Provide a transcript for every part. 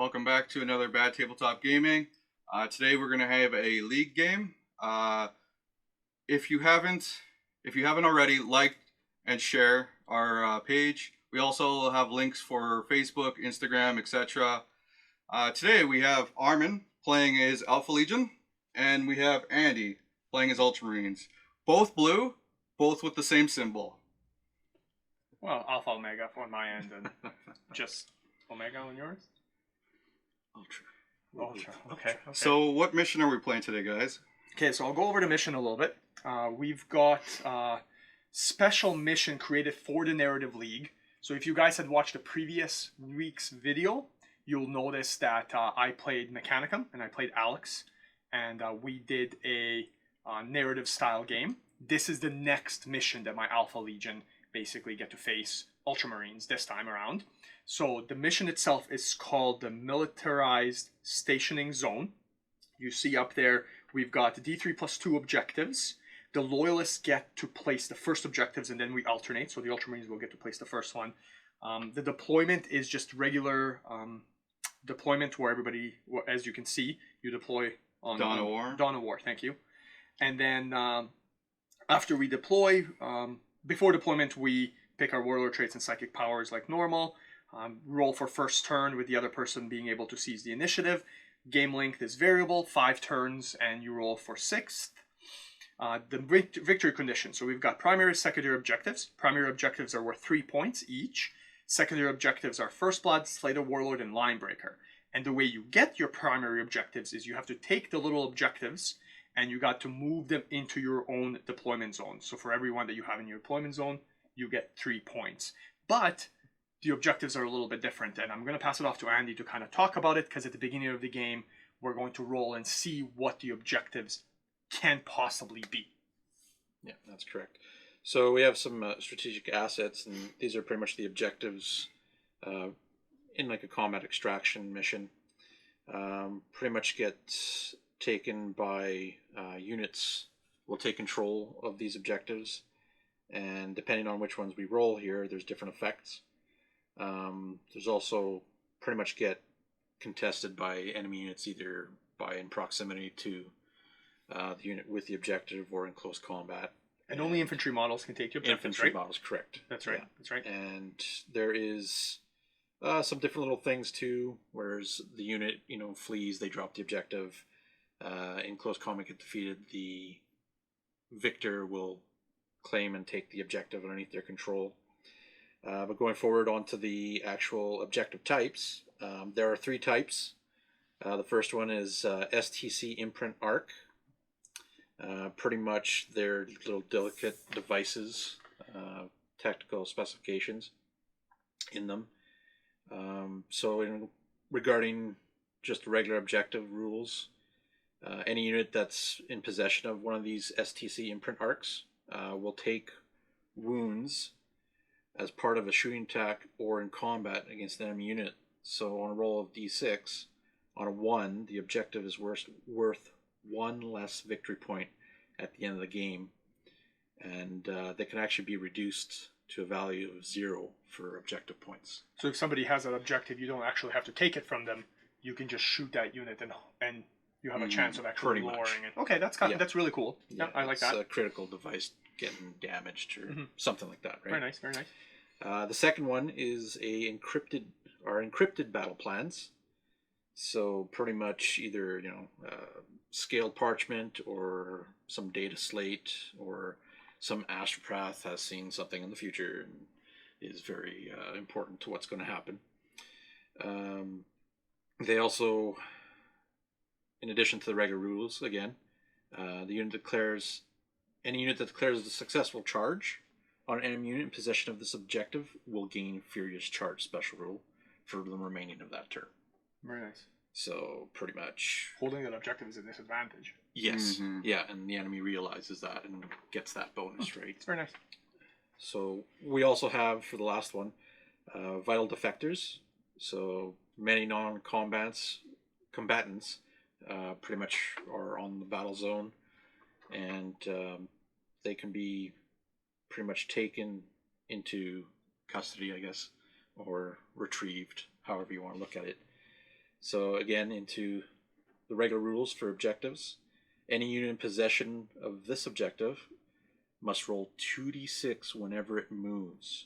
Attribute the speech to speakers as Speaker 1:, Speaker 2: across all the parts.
Speaker 1: Welcome back to another Bad Tabletop Gaming. Today we're going to have a league game. If you haven't already, like and share our page. We also have links for Facebook, Instagram, etc. Today we have Armin playing as Alpha Legion, and we have Andy playing as Ultramarines. Both blue, both with the same symbol.
Speaker 2: Well, Alpha Omega on my end, and just Omega on yours? Ultra. Okay.
Speaker 1: So what mission are we playing today, guys?
Speaker 2: Okay, so I'll go over the mission a little bit. We've got a special mission created for the Narrative League. So if you guys had watched the previous week's video, you'll notice that I played Mechanicum and I played Alex, and we did a narrative style game. This is the next mission that my Alpha Legion basically get to face Ultramarines this time around. So the mission itself is called the Militarized Stationing Zone. You see up there, we've got D3+2 objectives. The Loyalists get to place the first objectives, and then we alternate. So the Ultramarines will get to place the first one. The deployment is just regular deployment where everybody, as you can see, you deploy on
Speaker 1: Dawn of War.
Speaker 2: Dawn of War, thank you. And then after we deploy, before deployment, we pick our warlord traits and psychic powers like normal. Roll for first turn with the other person being able to seize the initiative. Game length is variable, 5 turns, and you roll for 6th. The victory condition. So we've got primary, secondary objectives. Primary objectives are worth 3 points each. Secondary objectives are First Blood, Slay the Warlord, and Line Breaker. And the way you get your primary objectives is you have to take the little objectives and you got to move them into your own deployment zone. So for every one that you have in your deployment zone, you get 3 points. But the objectives are a little bit different, and I'm going to pass it off to Andy to kind of talk about it, because at the beginning of the game, we're going to roll and see what the objectives can possibly be.
Speaker 3: Yeah, that's correct. So we have some strategic assets, and these are pretty much the objectives in like a combat extraction mission. Pretty much get taken by units will take control of these objectives, and depending on which ones we roll here, there's different effects. There's also pretty much get contested by enemy units, either in proximity to the unit with the objective or in close combat.
Speaker 2: And only infantry models can take your objectives,
Speaker 3: infantry
Speaker 2: right?
Speaker 3: models, correct.
Speaker 2: That's right.
Speaker 3: Yeah.
Speaker 2: That's right.
Speaker 3: And there is some different little things too, whereas the unit, flees, they drop the objective. In close combat get defeated, the victor will claim and take the objective underneath their control. But going forward onto the actual objective types, there are 3 types. The first one is STC Imprint Arc. Pretty much they're little delicate devices, tactical specifications in them. So regarding just regular objective rules, any unit that's in possession of one of these STC Imprint Arcs will take wounds as part of a shooting attack or in combat against an enemy unit. So on a roll of d6, on a 1, the objective is worth 1 less victory point at the end of the game. And they can actually be reduced to a value of 0 for objective points.
Speaker 2: So if somebody has an objective, you don't actually have to take it from them. You can just shoot that unit and you have a chance of actually lowering it. Okay, that's really cool. Yeah, I like that.
Speaker 3: It's a critical device getting damaged or something like that, right?
Speaker 2: Very nice, very nice.
Speaker 3: The second one is encrypted battle plans. So pretty much either scaled parchment or some data slate, or some astropath has seen something in the future and is very important to what's going to happen. They also, in addition to the regular rules, again, any unit that declares a successful charge on an enemy unit in possession of this objective will gain Furious Charge special rule for the remaining of that turn.
Speaker 2: Very nice.
Speaker 3: So pretty much
Speaker 2: holding that objective is a disadvantage.
Speaker 3: Yes. Yeah, and the enemy realizes that and gets that bonus, right?
Speaker 2: It's very nice.
Speaker 3: So we also have, for the last one, Vital Defectors. So many non-combatants pretty much are on the battle zone, and they can be pretty much taken into custody, I guess, or retrieved, however you want to look at it. So again, into the regular rules for objectives. Any unit in possession of this objective must roll 2d6 whenever it moves,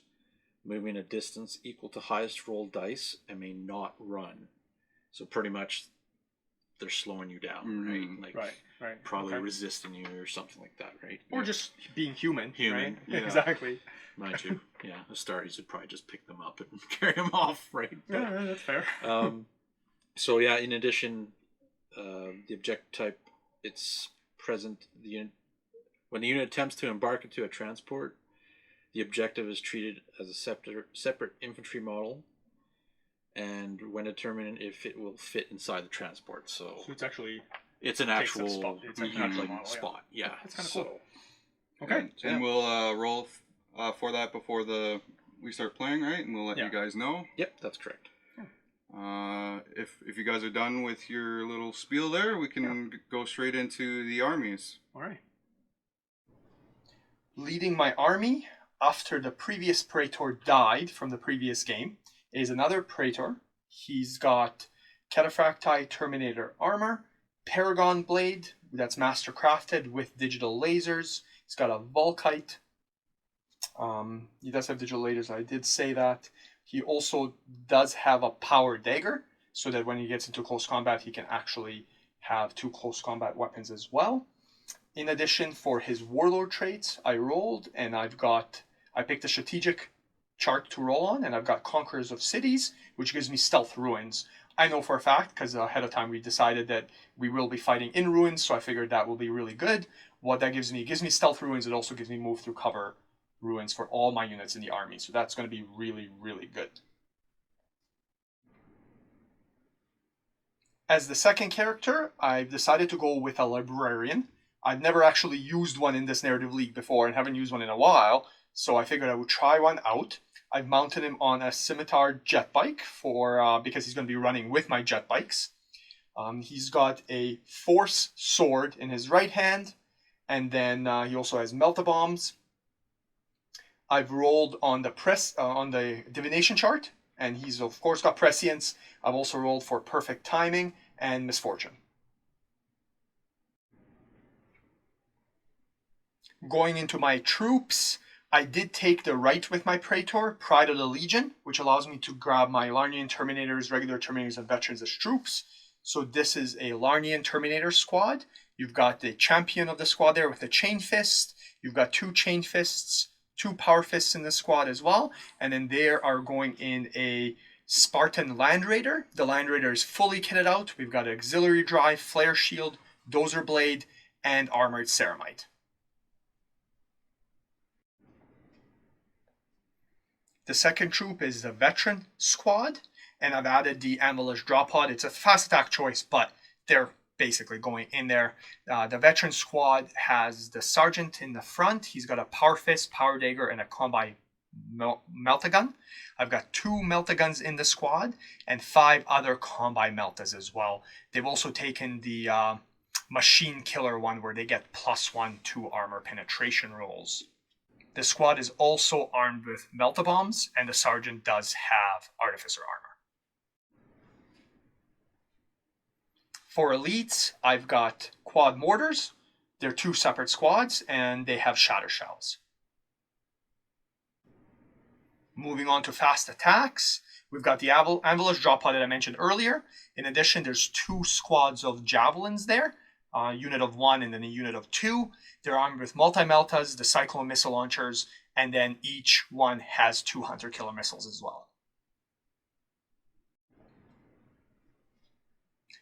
Speaker 3: moving a distance equal to highest roll dice, and may not run. So pretty much they're slowing you down, right? Like
Speaker 2: right.
Speaker 3: probably resisting you or something like that, right?
Speaker 2: Or just being human.
Speaker 3: Human,
Speaker 2: right?
Speaker 3: yeah.
Speaker 2: Exactly.
Speaker 3: Mind you, yeah, Astartes would probably just pick them up and carry them off, right? But,
Speaker 2: yeah, that's fair.
Speaker 3: so yeah, in addition, the objective type, it's present. When the unit attempts to embark into a transport, the objective is treated as a separate infantry model, and when determining if it will fit inside the transport. So
Speaker 2: it's actually
Speaker 3: an actual
Speaker 2: spot. It's an actual model,
Speaker 3: spot. Yeah,
Speaker 2: that's kind of cool.
Speaker 1: Okay, and we'll roll for that before we start playing, right? And we'll let you guys know.
Speaker 3: Yep, that's correct.
Speaker 1: If you guys are done with your little spiel there, we can go straight into the armies.
Speaker 2: All right. Leading my army after the previous Praetor died from the previous game is another Praetor. He's got Cataphracti Terminator armor, Paragon blade that's master crafted with digital lasers. He's got a Volkite. He does have digital lasers. I did say that. He also does have a power dagger, so that when he gets into close combat, he can actually have 2 close combat weapons as well. In addition, for his warlord traits, I rolled, and I picked a strategic chart to roll on, and I've got Conquerors of Cities, which gives me Stealth Ruins. I know for a fact, because ahead of time we decided that we will be fighting in ruins, so I figured that will be really good. What that gives me, Stealth Ruins. It also gives me Move Through Cover ruins for all my units in the army, so that's going to be really, really good. As the second character, I've decided to go with a librarian. I've never actually used one in this narrative league before and haven't used one in a while, so I figured I would try one out. I've mounted him on a scimitar jet bike because he's going to be running with my jet bikes. He's got a force sword in his right hand, and then he also has melta-bombs. I've rolled on the divination chart, and he's of course got prescience. I've also rolled for perfect timing and misfortune. Going into my troops, I did take the right with my Praetor, Pride of the Legion, which allows me to grab my Larnian Terminators, regular Terminators, and Veterans as troops. So this is a Larnian Terminator squad. You've got the champion of the squad there with the Chain Fist. You've got 2 Chain Fists, 2 Power Fists in the squad as well. And then they are going in a Spartan Land Raider. The Land Raider is fully kitted out. We've got Auxiliary Drive, Flare Shield, Dozer Blade, and Armored Ceramite. The second troop is the Veteran Squad, and I've added the Anvilus Drop Pod. It's a fast attack choice, but they're basically going in there. The Veteran Squad has the Sergeant in the front. He's got a Power Fist, Power Dagger, and a Combi Melta-Gun. I've got 2 Melta-Guns in the squad, and 5 other Combi Meltas as well. They've also taken the Machine Killer one, where they get +1 to armor penetration rolls. The squad is also armed with Melta-Bombs, and the Sergeant does have Artificer armor. For elites, I've got Quad Mortars. They're 2 separate squads, and they have Shatter Shells. Moving on to fast attacks, we've got the Anvilus Drop Pod that I mentioned earlier. In addition, there's 2 squads of Javelins there, a unit of 1 and then a unit of 2. They're armed with multi-meltas, the Cyclone missile launchers, and then each one has 2 Hunter Killer missiles as well.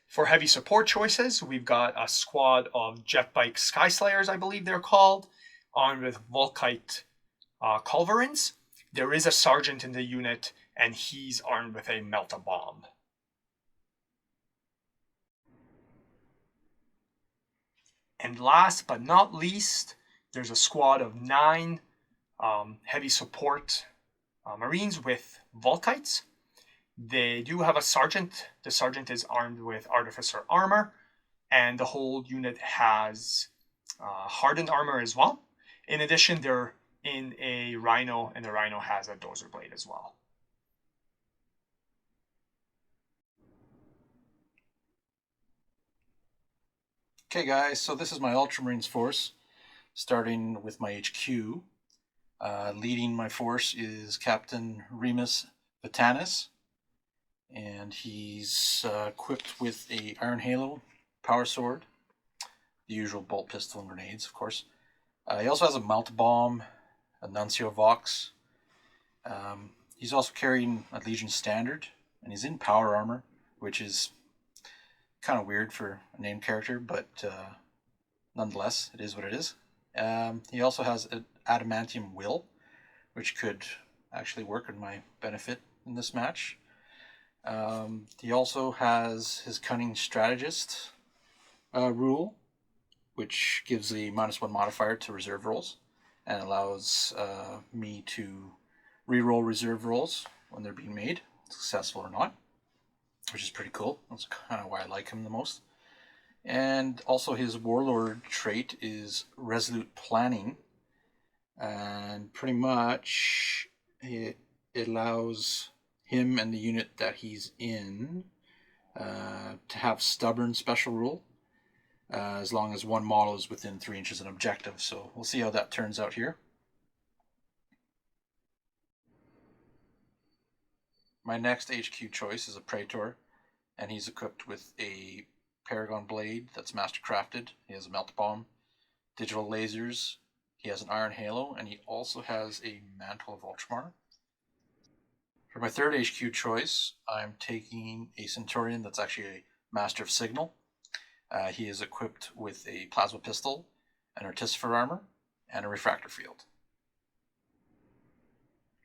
Speaker 2: For heavy support choices, we've got a squad of Jetbike Skyslayers, I believe they're called, armed with Volkite Culverins. There is a Sergeant in the unit, and he's armed with a Melta-Bomb. And last but not least, there's a squad of 9 heavy support Marines with Volkites. They do have a Sergeant. The Sergeant is armed with Artificer armor, and the whole unit has hardened armor as well. In addition, they're in a Rhino, and the Rhino has a Dozer Blade as well.
Speaker 3: Okay guys, so this is my Ultramarines force, starting with my HQ. Leading my force is Captain Remus Vitanis, and he's equipped with a Iron Halo power sword, the usual bolt pistol and grenades, of course. He also has a melt bomb, a Nuncio Vox. He's also carrying a Legion Standard, and he's in power armor, which is kind of weird for a named character, but nonetheless, it is what it is. He also has an adamantium will, which could actually work in my benefit in this match. He also has his cunning strategist rule, which gives a -1 modifier to reserve rolls and allows me to reroll reserve rolls when they're being made, successful or not, which is pretty cool. That's kind of why I like him the most. And also his warlord trait is resolute planning, and pretty much it allows him and the unit that he's in to have stubborn special rule as long as one model is within 3 inches of an objective. So we'll see how that turns out here. My next HQ choice is a Praetor, and he's equipped with a Paragon blade that's mastercrafted. He has a melt bomb, digital lasers, he has an Iron Halo, and he also has a Mantle of Ultramar. For my third HQ choice, I'm taking a Centurion that's actually a Master of Signal. He is equipped with a plasma pistol, an Artificer armor, and a refractor field.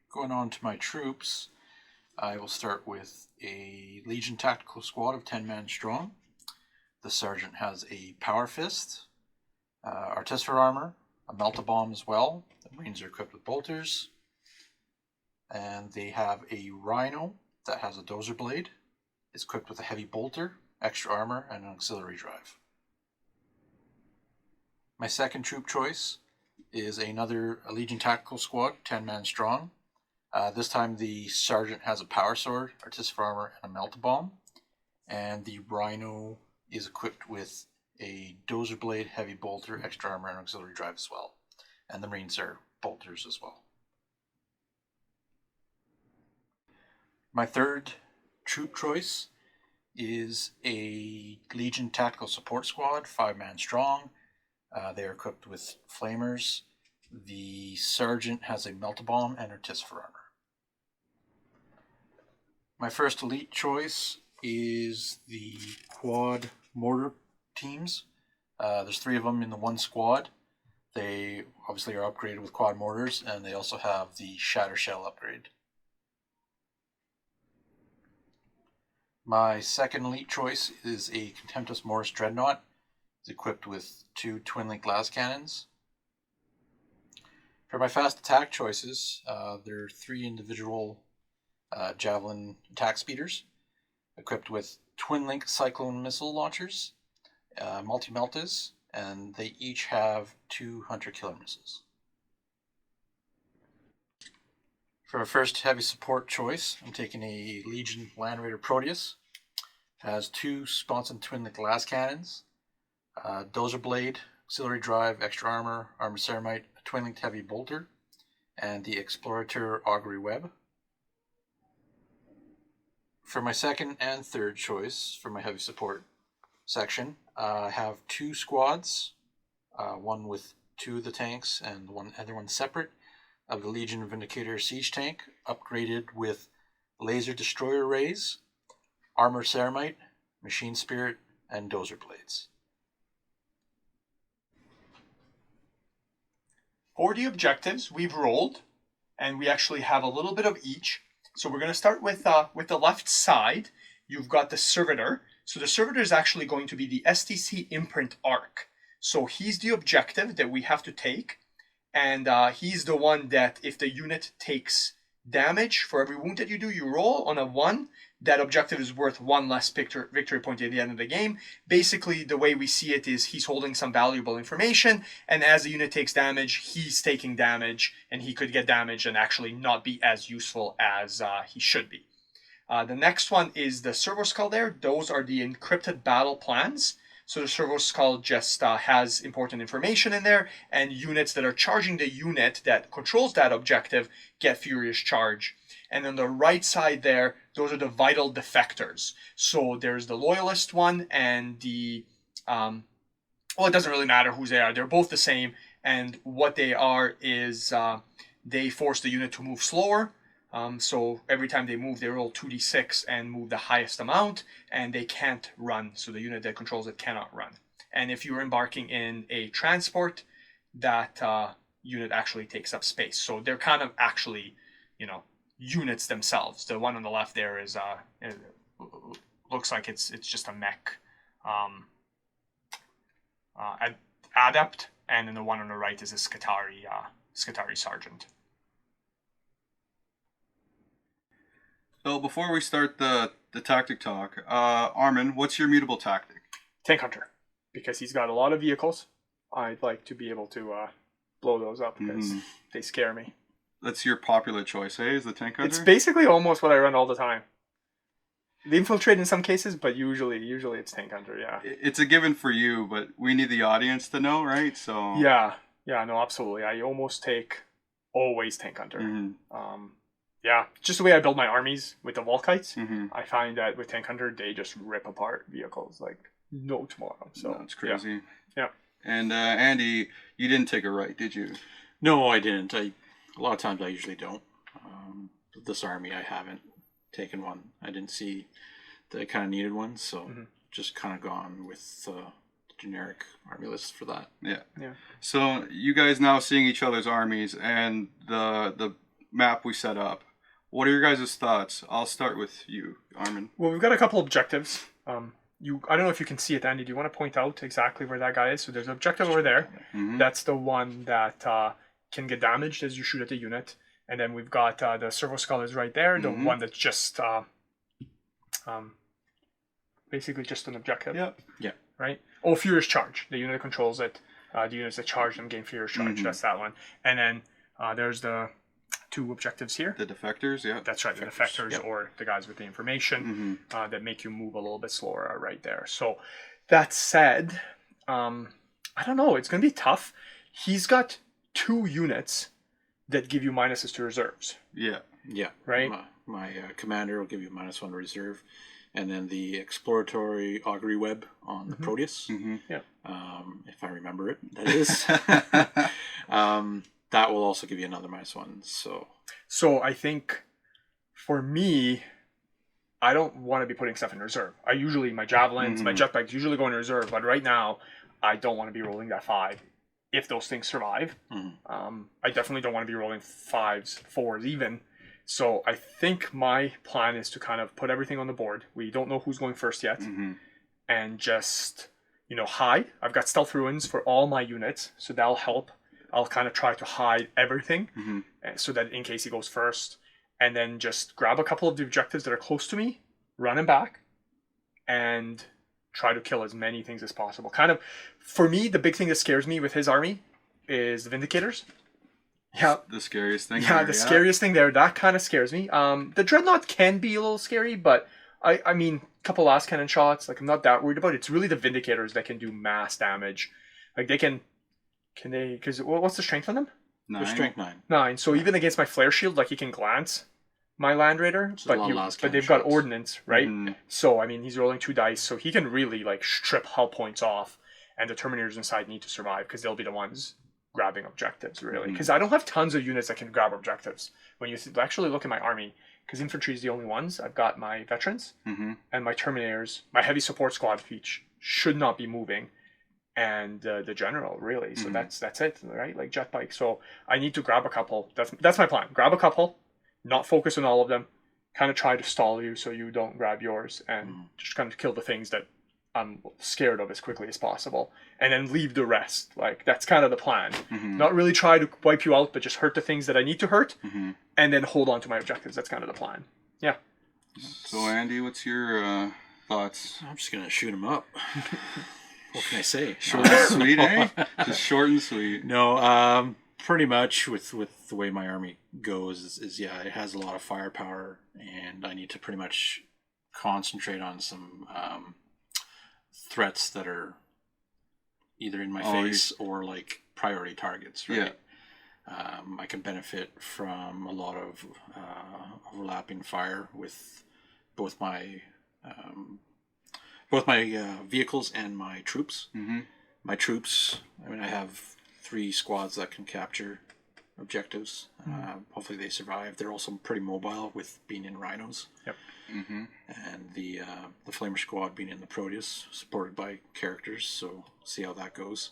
Speaker 3: Going on to my troops, I will start with a Legion tactical squad of 10 men strong. The Sergeant has a Power Fist, Artificer armor, a Melta Bomb as well. The Marines are equipped with bolters. And they have a Rhino that has a Dozer Blade. It's equipped with a heavy bolter, extra armor, and an auxiliary drive. My second troop choice is another Legion tactical squad, 10 men strong. This time the Sergeant has a Power Sword, Artificer armor, and a Melta Bomb. And the Rhino is equipped with a Dozer Blade, heavy bolter, extra armor, and auxiliary drive as well. And the Marines are bolters as well. My third troop choice is a Legion tactical support squad, 5-man strong. They are equipped with flamers. The Sergeant has a Melta Bomb and Artificer armor. My first elite choice is the quad mortar teams. There's 3 of them in the one squad. They obviously are upgraded with quad mortars, and they also have the Shatter Shell upgrade. My second elite choice is a Contemptus Mortis Dreadnought. It's equipped with 2 twin-link glass cannons. For my fast attack choices, there are 3 individual Javelin attack speeders, equipped with twin-link Cyclone missile launchers, multi-meltas, and they each have 2 Hunter-Killer missiles. For my first heavy support choice, I'm taking a Legion Land Raider Proteus. It has 2 sponsored twin-link glass cannons, Dozer Blade, auxiliary drive, extra armor, armor ceramite, a twin-linked heavy bolter, and the Explorateur Augury Web. For my second and third choice for my heavy support section, I have 2 squads, one with 2 of the tanks and the other one separate, of the Legion Vindicator siege tank, upgraded with laser destroyer rays, armor ceramite, machine spirit, and dozer blades.
Speaker 2: For the objectives, we've rolled, and we actually have a little bit of each. So we're going to start with the left side. You've got the Servitor. So the Servitor is actually going to be the STC Imprint Arc. So he's the objective that we have to take, and he's the one that if the unit takes damage for every wound that you do, you roll on a 1. That objective is worth 1 less victory point at the end of the game. Basically, the way we see it is he's holding some valuable information, and as the unit takes damage, he's taking damage, and he could get damaged and actually not be as useful as he should be. The next one is the Servo Scaldair. Those are the encrypted battle plans. So the servo skull just has important information in there, and units that are charging the unit that controls that objective get furious charge. And on the right side there, those are the vital defectors. So there's the loyalist one and the well, it doesn't really matter who they are. They're both the same, and what they are is they force the unit to move slower. So every time they move, they roll 2d6 and move the highest amount, and they can't run. So the unit that controls it cannot run. And if you're embarking in a transport, that unit actually takes up space. So they're kind of actually, units themselves. The one on the left there is it looks like it's just a mech adept, and then the one on the right is a Skitarii sergeant.
Speaker 1: So before we start the tactic talk, Armin, what's your mutable tactic?
Speaker 2: Tank Hunter, because he's got a lot of vehicles. I'd like to be able to blow those up because they scare me.
Speaker 1: That's your popular choice, eh? Is the Tank Hunter?
Speaker 2: It's basically almost what I run all the time. The Infiltrate in some cases, but usually it's Tank Hunter, yeah.
Speaker 1: It's a given for you, but we need the audience to know, right? So
Speaker 2: yeah, no, absolutely. I almost always Tank Hunter. Yeah, just the way I build my armies with the Volkites, I find that with Tank Hunter, they just rip apart vehicles like no tomorrow. So
Speaker 1: that's crazy.
Speaker 2: Yeah.
Speaker 1: And Andy, you didn't take a right, did you?
Speaker 3: No, I didn't. A lot of times I usually don't. This army, I haven't taken one. I didn't see that I kind of needed one, so just kind of gone with the generic army list for that.
Speaker 1: Yeah. So you guys now seeing each other's armies and the map we set up. What are your guys' thoughts? I'll start with you, Armin.
Speaker 2: Well, we've got a couple objectives. I don't know if you can see it, Andy. Do you want to point out exactly where that guy is? So there's an objective over there. That's the one that can get damaged as you shoot at the unit. And then we've got the servo skull is right there. The one that's just basically just an objective.
Speaker 3: Yeah.
Speaker 2: Right? Oh, Furious Charge. The unit that controls it. The units that charge them gain Furious Charge. That's that one. And then there's the two objectives here.
Speaker 1: The defectors, yeah.
Speaker 2: That's right, the defectors or the guys with the information that make you move a little bit slower are right there. So that said, I don't know, it's going to be tough. He's got 2 units that give you minuses to reserves.
Speaker 1: Yeah.
Speaker 2: Right?
Speaker 3: My commander will give you -1 reserve. And then the exploratory augury web on the Proteus.
Speaker 2: Yeah.
Speaker 3: If I remember it, that is. That will also give you another -1.
Speaker 2: So I think for me, I don't want to be putting stuff in reserve. My javelins, my jetbikes usually go in reserve, but right now I don't want to be rolling that 5 if those things survive. I definitely don't want to be rolling 5s, 4s even. So I think my plan is to kind of put everything on the board. We don't know who's going first yet. And just, hide. I've got stealth ruins for all my units, so that'll help. I'll kind of try to hide everything so that in case he goes first, and then just grab a couple of the objectives that are close to me, run him back, and try to kill as many things as possible. Kind of, for me, the big thing that scares me with his army is the Vindicators. Yeah.
Speaker 1: The scariest thing.
Speaker 2: Yeah, scariest thing there. That kind of scares me. The Dreadnought can be a little scary, but I mean, a couple last cannon shots, like I'm not that worried about it. It's really the Vindicators that can do mass damage. Like they can they, because what's the strength on them?
Speaker 1: 9.
Speaker 3: They're strength 9.
Speaker 2: 9. So even against my flare shield, like he can glance my Land Raider, but they've got ordnance, right? So I mean, he's rolling 2 dice, so he can really like strip hull points off, and the Terminators inside need to survive because they'll be the ones grabbing objectives, really. Because I don't have tons of units that can grab objectives. When you actually look at my army, because infantry is the only ones, I've got my veterans and my Terminators, my heavy support squad each should not be moving, and the general, really. So that's it, right? Like jet bike. So I need to grab a couple. That's my plan. Grab a couple, not focus on all of them, kind of try to stall you so you don't grab yours, and just kind of kill the things that I'm scared of as quickly as possible, and then leave the rest. Like that's kind of the plan. Not really try to wipe you out, but just hurt the things that I need to hurt, and then hold on to my objectives. That's kind of the plan. Yeah.
Speaker 1: So Andy, what's your thoughts?
Speaker 3: I'm just gonna shoot him up. What can I say?
Speaker 1: Short and sweet, eh? Just short and sweet.
Speaker 3: No, pretty much with the way my army goes is it has a lot of firepower, and I need to pretty much concentrate on some threats that are either in my
Speaker 1: Oh,
Speaker 3: face or like priority targets, right?
Speaker 1: Yeah.
Speaker 3: I can benefit from a lot of overlapping fire with both my vehicles and my troops.
Speaker 1: Mm-hmm.
Speaker 3: My troops, I mean, I have 3 squads that can capture objectives. Hopefully they survive. They're also pretty mobile with being in rhinos.
Speaker 2: Yep.
Speaker 1: Mm-hmm.
Speaker 3: And the Flamer squad being in the Proteus, supported by characters. So see how that goes.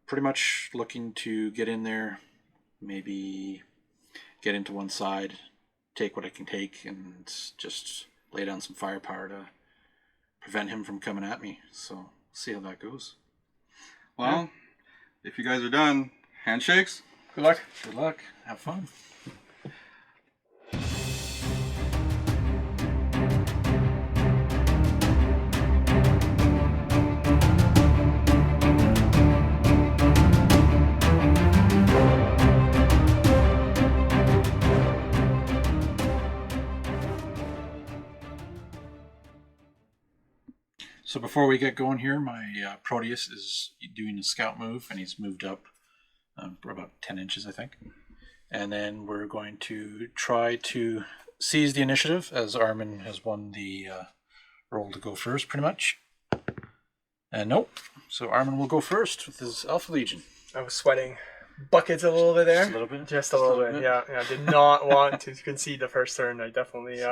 Speaker 3: Pretty much looking to get in there, maybe get into one side, take what I can take, and just lay down some firepower to prevent him from coming at me. So see how that goes.
Speaker 1: Well, if you guys are done, handshakes.
Speaker 2: Good luck.
Speaker 3: Good luck. Have fun. So before we get going here, my Proteus is doing a scout move, and he's moved up for about 10 inches, I think. And then we're going to try to seize the initiative, as Armin has won the roll to go first, pretty much. And nope. So Armin will go first with his Alpha Legion.
Speaker 2: I was sweating buckets a little bit there.
Speaker 3: Just a little bit?
Speaker 2: Just a little bit. Yeah. I did not want to concede the first turn. I definitely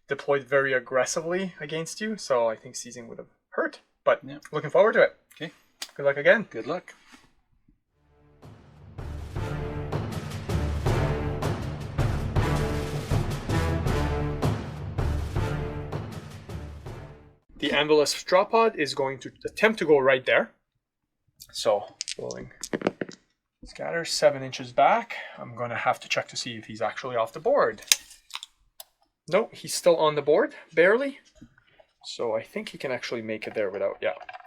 Speaker 2: deployed very aggressively against you, so I think seizing would have hurt. But looking forward to it.
Speaker 3: Okay.
Speaker 2: Good luck again.
Speaker 3: Good luck.
Speaker 2: The Anvilus drop pod is going to attempt to go right there. So, rolling. Scatter 7 inches back. I'm going to have to check to see if he's actually off the board. Nope, he's still on the board, barely. So I think he can actually make it there without,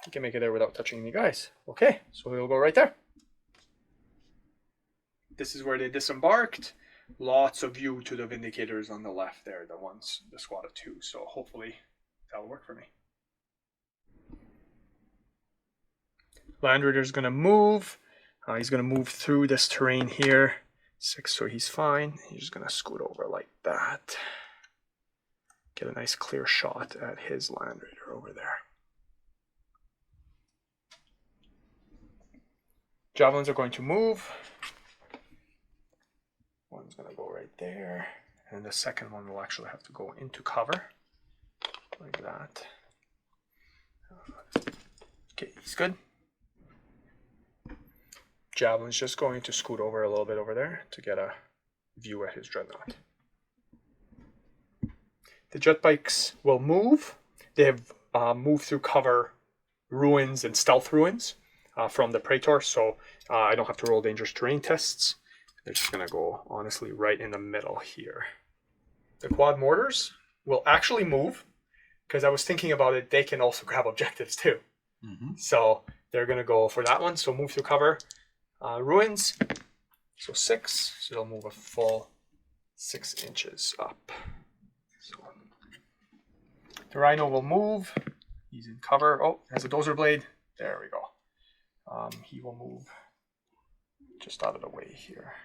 Speaker 2: he can make it there without touching any guys. Okay, so he'll go right there. This is where they disembarked. Lots of view to the Vindicators on the left there, the squad of 2. So hopefully that'll work for me. Land Raider's going to move. He's going to move through this terrain here. 6, so he's fine. He's just going to scoot over like that. Get a nice clear shot at his Land Raider over there. Javelins are going to move. One's going to go right there. And the second one will actually have to go into cover. Like that. Okay, he's good. Javelin's just going to scoot over a little bit over there to get a view at his Dreadnought. The jet bikes will move. They have moved through cover ruins and stealth ruins from the Praetor, so I don't have to roll dangerous terrain tests. They're just going to go, honestly, right in the middle here. The quad mortars will actually move, because I was thinking about it, they can also grab objectives too. Mm-hmm. So they're going to go for that one, so move through cover. Ruins, so 6, so they'll move a full 6 inches up. So the Rhino will move. He's in cover. Oh, has a dozer blade. There we go. He will move just out of the way here.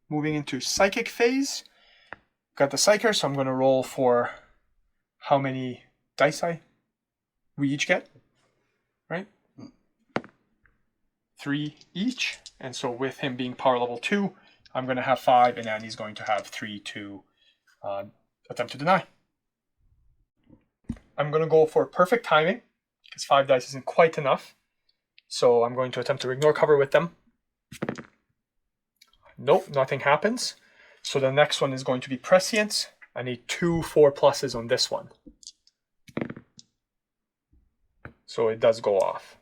Speaker 2: Moving into Psychic phase. Got the Psyker, so I'm going to roll for how many dice we each get, right? 3 each, and so with him being power level 2, I'm going to have 5, and Andy's going to have 3 to attempt to deny. I'm going to go for perfect timing, because 5 dice isn't quite enough, so I'm going to attempt to ignore cover with them. Nope, nothing happens. So the next one is going to be Prescience. I need 2 4+ on this one. So it does go off.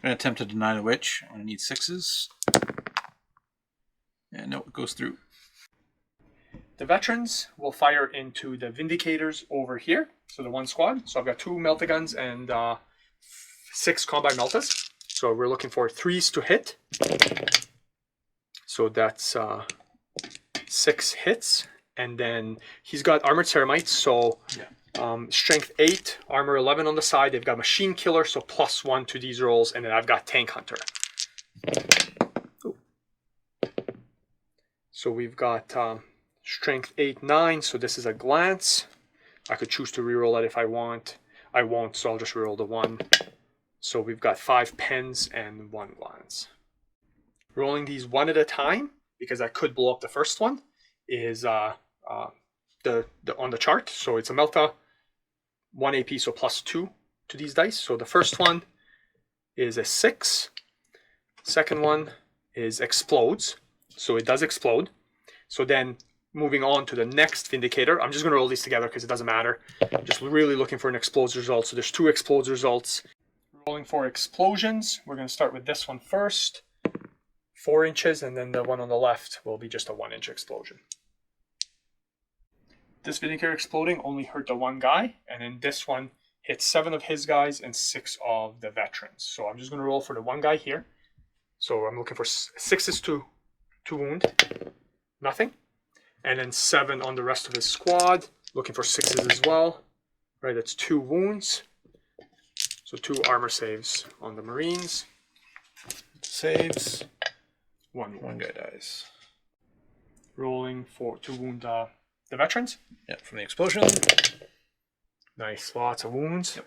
Speaker 3: I'm going to attempt to deny the witch. I'm going to need 6s. And no, it goes through.
Speaker 2: The veterans will fire into the Vindicators over here. So the one squad. So I've got 2 Melta guns and 6 combat Meltas. So we're looking for 3s to hit. So that's 6 hits. And then he's got Armored Ceramites. So Strength 8, armor 11 on the side. They've got machine killer, so +1 to these rolls, and then I've got tank hunter. Ooh. So we've got strength 8, 9. So this is a glance. I could choose to reroll that if I want. I won't, so I'll just reroll the 1. So we've got 5 pens and 1 glance. Rolling these one at a time, because I could blow up the first one, is on the chart. So it's a Melta, 1 AP, so +2 to these dice. So the first one is a 6. Second one is explodes. So it does explode. So then moving on to the next Vindicator, I'm just going to roll these together because it doesn't matter. I'm just really looking for an explodes result. So there's 2 explodes results. Rolling for explosions. We're going to start with this one first. 4 inches, and then the one on the left will be just a 1-inch explosion. This Vindicator exploding only hurt the 1 guy, and then this one hit 7 of his guys and 6 of the veterans. So I'm just going to roll for the 1 guy here. So I'm looking for 6s to wound, nothing. And then 7 on the rest of his squad, looking for 6s as well. Right, that's 2 wounds. So 2 armor saves on the Marines.
Speaker 3: Saves.
Speaker 2: 1 wound.
Speaker 3: 1 guy dies.
Speaker 2: Rolling to wound the veterans.
Speaker 3: Yeah, from the explosion.
Speaker 2: Nice, lots of wounds.
Speaker 3: Yep.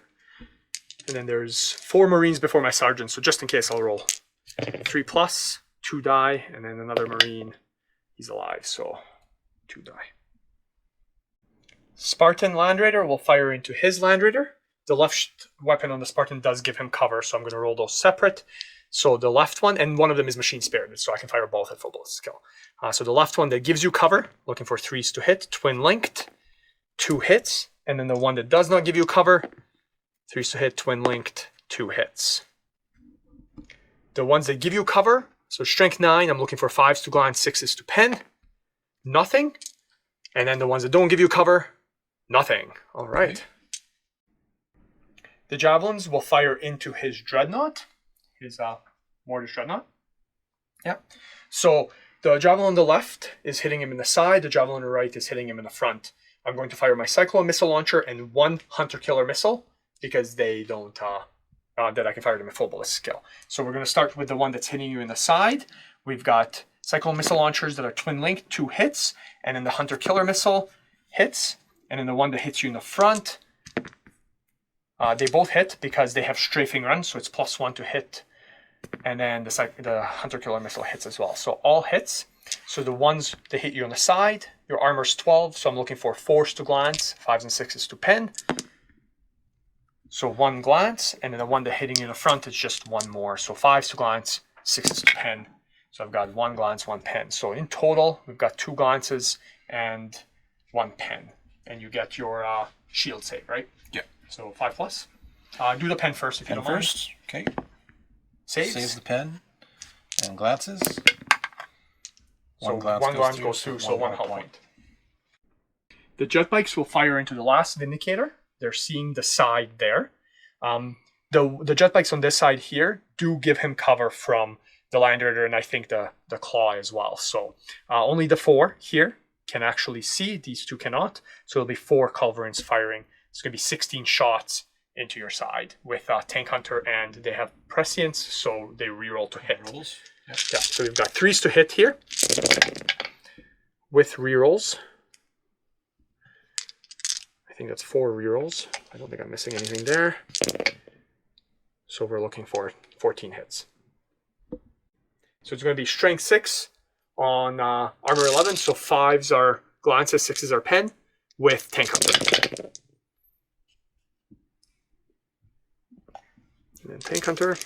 Speaker 2: And then there's 4 Marines before my sergeant, so just in case I'll roll. 3+, 2 die, and then another Marine. He's alive, so 2 die. Spartan Land Raider will fire into his Land Raider. The left weapon on the Spartan does give him cover, so I'm going to roll those separate. So the left one, and one of them is machine spirited, so I can fire both at full bullet skill. So the left one that gives you cover, looking for 3s to hit, twin linked, 2 hits. And then the one that does not give you cover, 3s to hit, twin linked, 2 hits. The ones that give you cover, so strength 9, I'm looking for 5s to glance, 6s to pen, nothing. And then the ones that don't give you cover, nothing. All right. Okay. The javelins will fire into his dreadnought, his mortis dreadnought. Yeah. So the javelin on the left is hitting him in the side. The javelin on the right is hitting him in the front. I'm going to fire my Cyclone missile launcher and 1 hunter killer missile because they don't that I can fire them at full bullet skill. So we're going to start with the one that's hitting you in the side. We've got Cyclone missile launchers that are twin linked, 2 hits, and then the hunter killer missile hits, and then the one that hits you in the front. They both hit because they have strafing runs, so it's +1 to hit, and then the hunter killer missile hits as well. So all hits. So the ones that hit you on the side, your armor's 12, so I'm looking for 4s to glance, 5s and 6s to pen. So 1 glance, and then the one that hitting you in the front is just 1 more. So 5s to glance, 6s to pen. So I've got 1 glance, 1 pen. So in total, we've got 2 glances and 1 pen. And you get your shield save, right?
Speaker 3: Yeah.
Speaker 2: So 5+. Do the pen first if you don't mind.
Speaker 3: First, okay.
Speaker 2: Saves
Speaker 3: the pen and glances.
Speaker 2: So 1 glance goes through, so 1 health point. The jet bikes will fire into the last Vindicator. They're seeing the side there. The jet bikes on this side here do give him cover from the Land Raider and I think the Claw as well. So only the 4 here can actually see. These 2 cannot. So it'll be 4 culverins firing. It's going to be 16 shots into your side with Tank Hunter, and they have prescience, so they reroll to hit.
Speaker 3: Rolls.
Speaker 2: Yeah, so we've got 3s to hit here with rerolls. I think that's 4 rerolls. I don't think I'm missing anything there. So we're looking for 14 hits. So it's going to be strength 6 on armor 11. So 5s are glances, 6s are pen with Tank Hunter. And then Tank Hunter.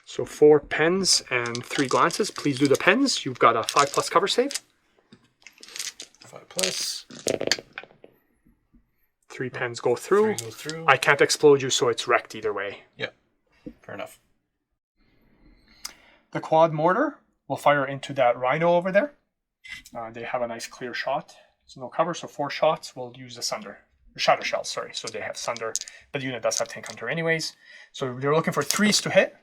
Speaker 2: So 4 pens and 3 glances. Please do the pens. You've got a 5+ cover save.
Speaker 3: 5+.
Speaker 2: 3 pens go through.
Speaker 3: 3 go through.
Speaker 2: I can't explode you, so it's wrecked either way.
Speaker 3: Yeah, fair enough.
Speaker 2: The quad mortar will fire into that rhino over there. They have a nice clear shot. There's no cover, so 4 shots. We'll use the shatter shells, sorry. So they have sunder, but the unit does have Tank Hunter anyways. So they're looking for 3s to hit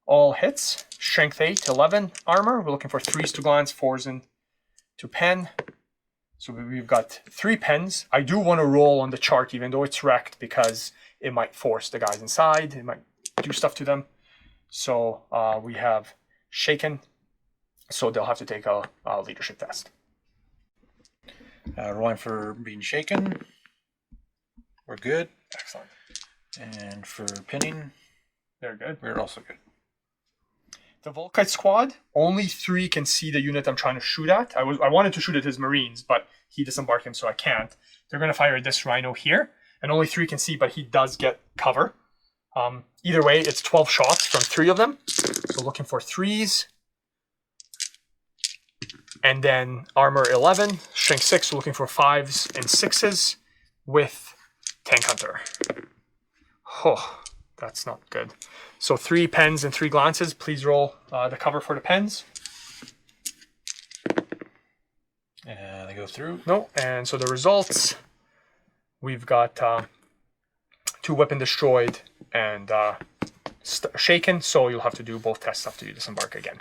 Speaker 2: All hits. Strength 8, 11 armor. We're looking for 3s to glance, 4s into pen. So we've got 3 pens. I do want to roll on the chart even though it's wrecked because it might force the guys inside. It might do stuff to them. So we have shaken. So they'll have to take a leadership test.
Speaker 3: Rolling for being shaken. We're good.
Speaker 2: Excellent.
Speaker 3: And for pinning,
Speaker 2: Very good.
Speaker 3: we're also good.
Speaker 2: The Volkite squad, only 3 can see the unit I'm trying to shoot at. I wanted to shoot at his Marines, but he disembarked him, so I can't. They're going to fire at this Rhino here, and only 3 can see, but he does get cover. Either way, it's 12 shots from 3 of them. So looking for 3s. And then armor 11, strength 6, so looking for 5s and 6s with Tank Hunter. Oh, that's not good. So 3 pens and 3 glances. Please roll the cover for the pens.
Speaker 3: And they go through.
Speaker 2: No, and so the results, we've got 2 weapon destroyed and shaken, so you'll have to do both tests after you disembark again.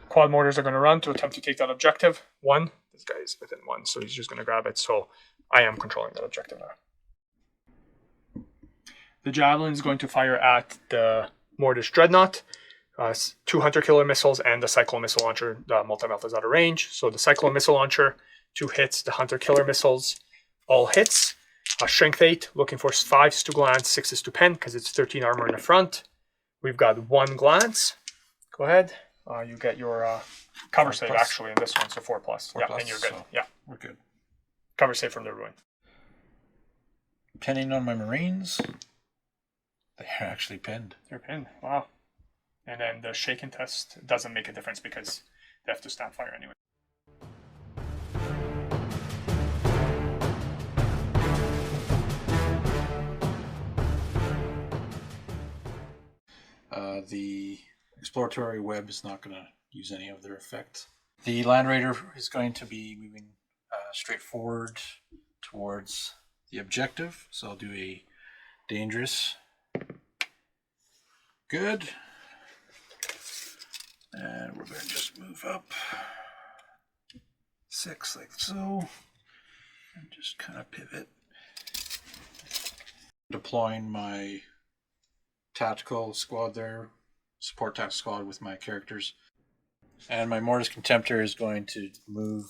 Speaker 2: Quad mortars are going to run to attempt to take that objective. 1. This guy is within 1, so he's just going to grab it. So I am controlling that objective now. The Javelin is going to fire at the Mortis Dreadnought. 2 Hunter Killer missiles and the Cyclone Missile Launcher. The multi-melt is out of range. So the Cyclone Missile Launcher, 2 hits. The Hunter Killer missiles, all hits. Strength 8, looking for 5s to glance, 6s to pen, because it's 13 armor in the front. We've got 1 glance. Go ahead. You get your cover save actually in this one, so 4+. 4+, and you're good.
Speaker 3: So
Speaker 2: yeah,
Speaker 3: we're good.
Speaker 2: Cover save from the ruin.
Speaker 3: Pinning on my Marines. They're actually pinned.
Speaker 2: They're pinned. Wow. And then the shaken test doesn't make a difference because they have to snap fire anyway.
Speaker 3: The exploratory web is not going to use any of their effects. The Land Raider is going to be moving straight forward towards the objective. So I'll do a dangerous. Good. And we're going to just move up 6 like so. And just kind of pivot. Deploying my tactical squad there. Support tactical squad with my characters. And my Mortis Contemptor is going to move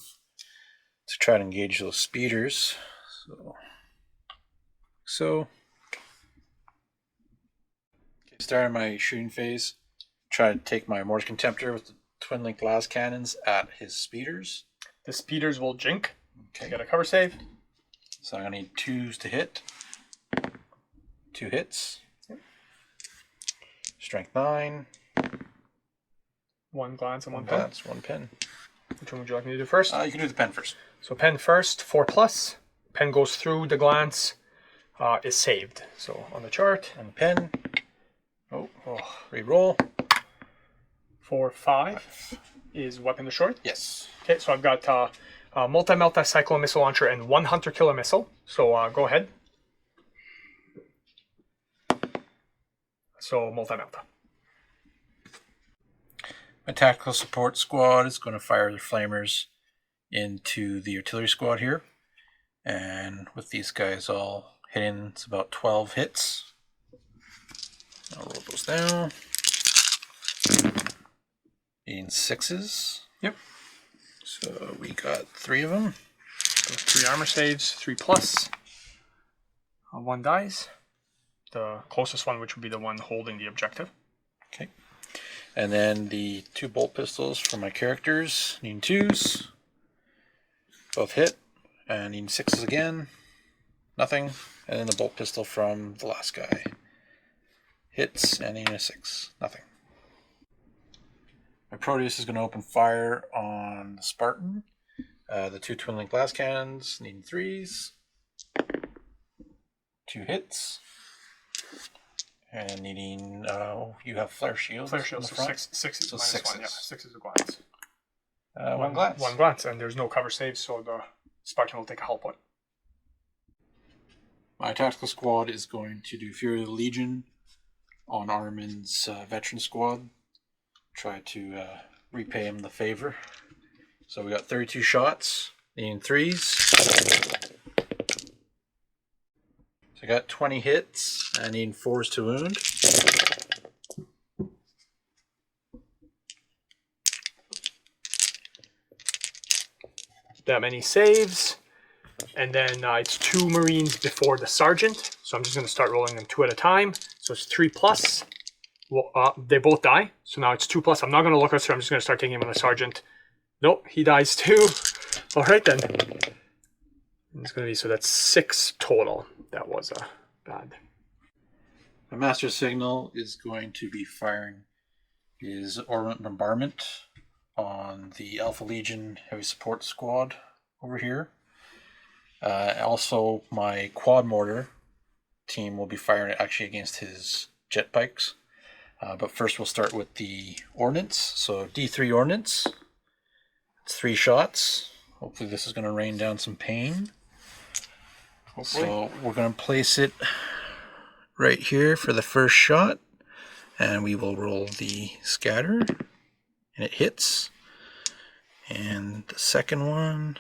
Speaker 3: to try to engage those speeders. So. Starting my shooting phase, try to take my Mortis Contemptor with the twin link glass cannons at his speeders.
Speaker 2: The speeders will jink.
Speaker 3: Okay.
Speaker 2: Get a cover save.
Speaker 3: So I'm gonna need 2s to hit. 2 hits.
Speaker 2: Yep.
Speaker 3: Strength 9.
Speaker 2: 1 glance and 1
Speaker 3: 1
Speaker 2: pen.
Speaker 3: glance, 1 pen.
Speaker 2: Which one would you like me to do first?
Speaker 3: You can do the pen first.
Speaker 2: So pen first, 4+. Pen goes through, the glance is saved. So on the chart.
Speaker 3: And pen. Oh, re-roll.
Speaker 2: 4, 5 is weapon destroyed.
Speaker 3: Yes.
Speaker 2: Okay, so I've got multi-melt Cyclone Missile Launcher and 1 Hunter Killer Missile. So go ahead. So multi-melt.
Speaker 3: My tactical support squad is going to fire their flamers into the artillery squad here. And with these guys all hitting, it's about 12 hits. I'll roll those down. Needing 6s.
Speaker 2: Yep.
Speaker 3: So we got 3 of them.
Speaker 2: So 3 armor saves, 3+. 1 dies. The closest one, which would be the one holding the objective.
Speaker 3: Okay. And then the 2 bolt pistols for my characters. Needing 2s. Both hit. And needing 6s again. Nothing. And then the bolt pistol from the last guy. Hits and needing a 6. Nothing. My Proteus is going to open fire on the Spartan. The 2 twin link glass cannons, needing 3s. 2 hits. And needing, you have flare shields.
Speaker 2: Flare shields, so 6 is
Speaker 3: So
Speaker 2: minus
Speaker 3: 6s.
Speaker 2: 1. Yeah, 6 is a glance.
Speaker 3: 1 glance.
Speaker 2: 1 glance, and there's no cover save, so the Spartan will take a hull point.
Speaker 3: My tactical squad is going to do Fury of the Legion on Armin's veteran squad. Try to repay him the favor. So we got 32 shots, needing 3s. So I got 20 hits, I need 4s to wound.
Speaker 2: That many saves. And then it's 2 Marines before the Sergeant. So I'm just going to start rolling them 2 at a time. So it's 3+. Well, they both die. So now it's 2+. I'm not going to look at her. I'm just going to start taking him on the Sergeant. Nope, he dies too. All right then. It's going to be, so that's 6 total. That was bad.
Speaker 3: The Master Signal is going to be firing his Ornament Bombardment on the Alpha Legion Heavy Support Squad over here. Also, my Quad Mortar team will be firing it actually against his jet bikes. But first we'll start with the Ordnance. So D3 Ordnance. It's 3 shots. Hopefully this is going to rain down some pain. Hopefully. So we're going to place it right here for the first shot. And we will roll the scatter. And it hits. And the second one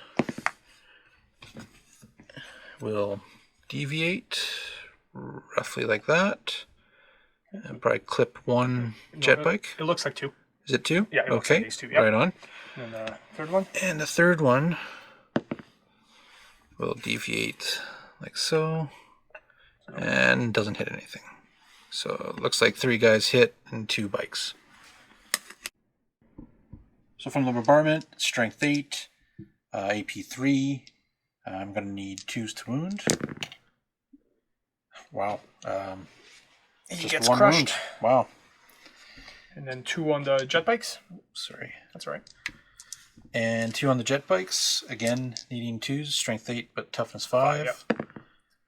Speaker 3: will deviate roughly like that. And probably clip 1 jet bike.
Speaker 2: It looks like 2.
Speaker 3: Is it 2?
Speaker 2: Yeah, it looks
Speaker 3: okay.
Speaker 2: like these 2. Yep.
Speaker 3: Right on.
Speaker 2: And the third one?
Speaker 3: And the third one will deviate like so. And doesn't hit anything. So it looks like 3 guys hit and 2 bikes. So from the bombardment, strength 8, AP 3. I'm going to need 2s to wound. Wow.
Speaker 2: He
Speaker 3: Just
Speaker 2: gets
Speaker 3: 1
Speaker 2: crushed.
Speaker 3: wound. Wow.
Speaker 2: And then 2 on the jet bikes.
Speaker 3: Sorry.
Speaker 2: That's all right.
Speaker 3: And 2 on the jet bikes. Again, needing 2s. Strength 8, but toughness 5.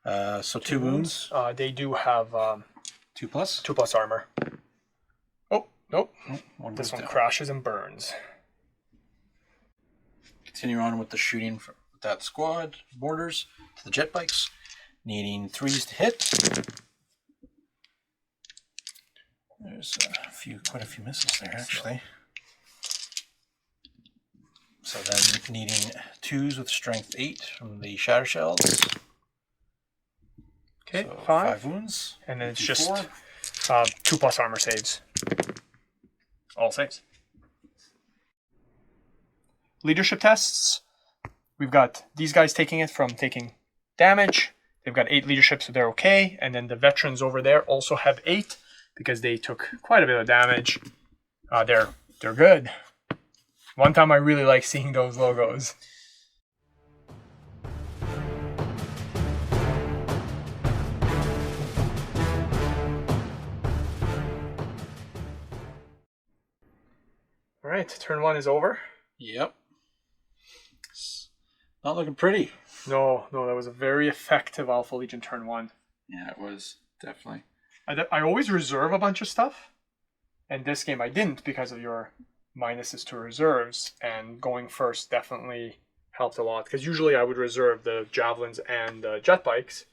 Speaker 2: Yep.
Speaker 3: So 2 wounds.
Speaker 2: They do have
Speaker 3: 2 plus.
Speaker 2: 2+ armor. Oh, nope.
Speaker 3: One
Speaker 2: This one
Speaker 3: down.
Speaker 2: crashes and burns.
Speaker 3: Continue on with the shooting from that squad. Borders to the jet bikes. Needing 3s to hit. There's quite a few missiles there, actually. So then needing 2s with strength 8 from the shatter shells.
Speaker 2: Okay,
Speaker 3: so
Speaker 2: 5.
Speaker 3: 5 wounds.
Speaker 2: And then it's
Speaker 3: D4.
Speaker 2: just 2+ armor saves. All saves. Leadership tests. We've got these guys taking it from taking damage. They've got 8 leadership, so they're okay. And then the veterans over there also have 8 because they took quite a bit of damage. They're good. One time I really like seeing those logos. All right, turn 1 is over.
Speaker 3: Yep. It's not looking pretty.
Speaker 2: No, that was a very effective Alpha Legion turn 1.
Speaker 3: Yeah, it was. Definitely.
Speaker 2: I always reserve a bunch of stuff, and this game I didn't because of your minuses to reserves, and going first definitely helped a lot, because usually I would reserve the javelins and the jet bikes,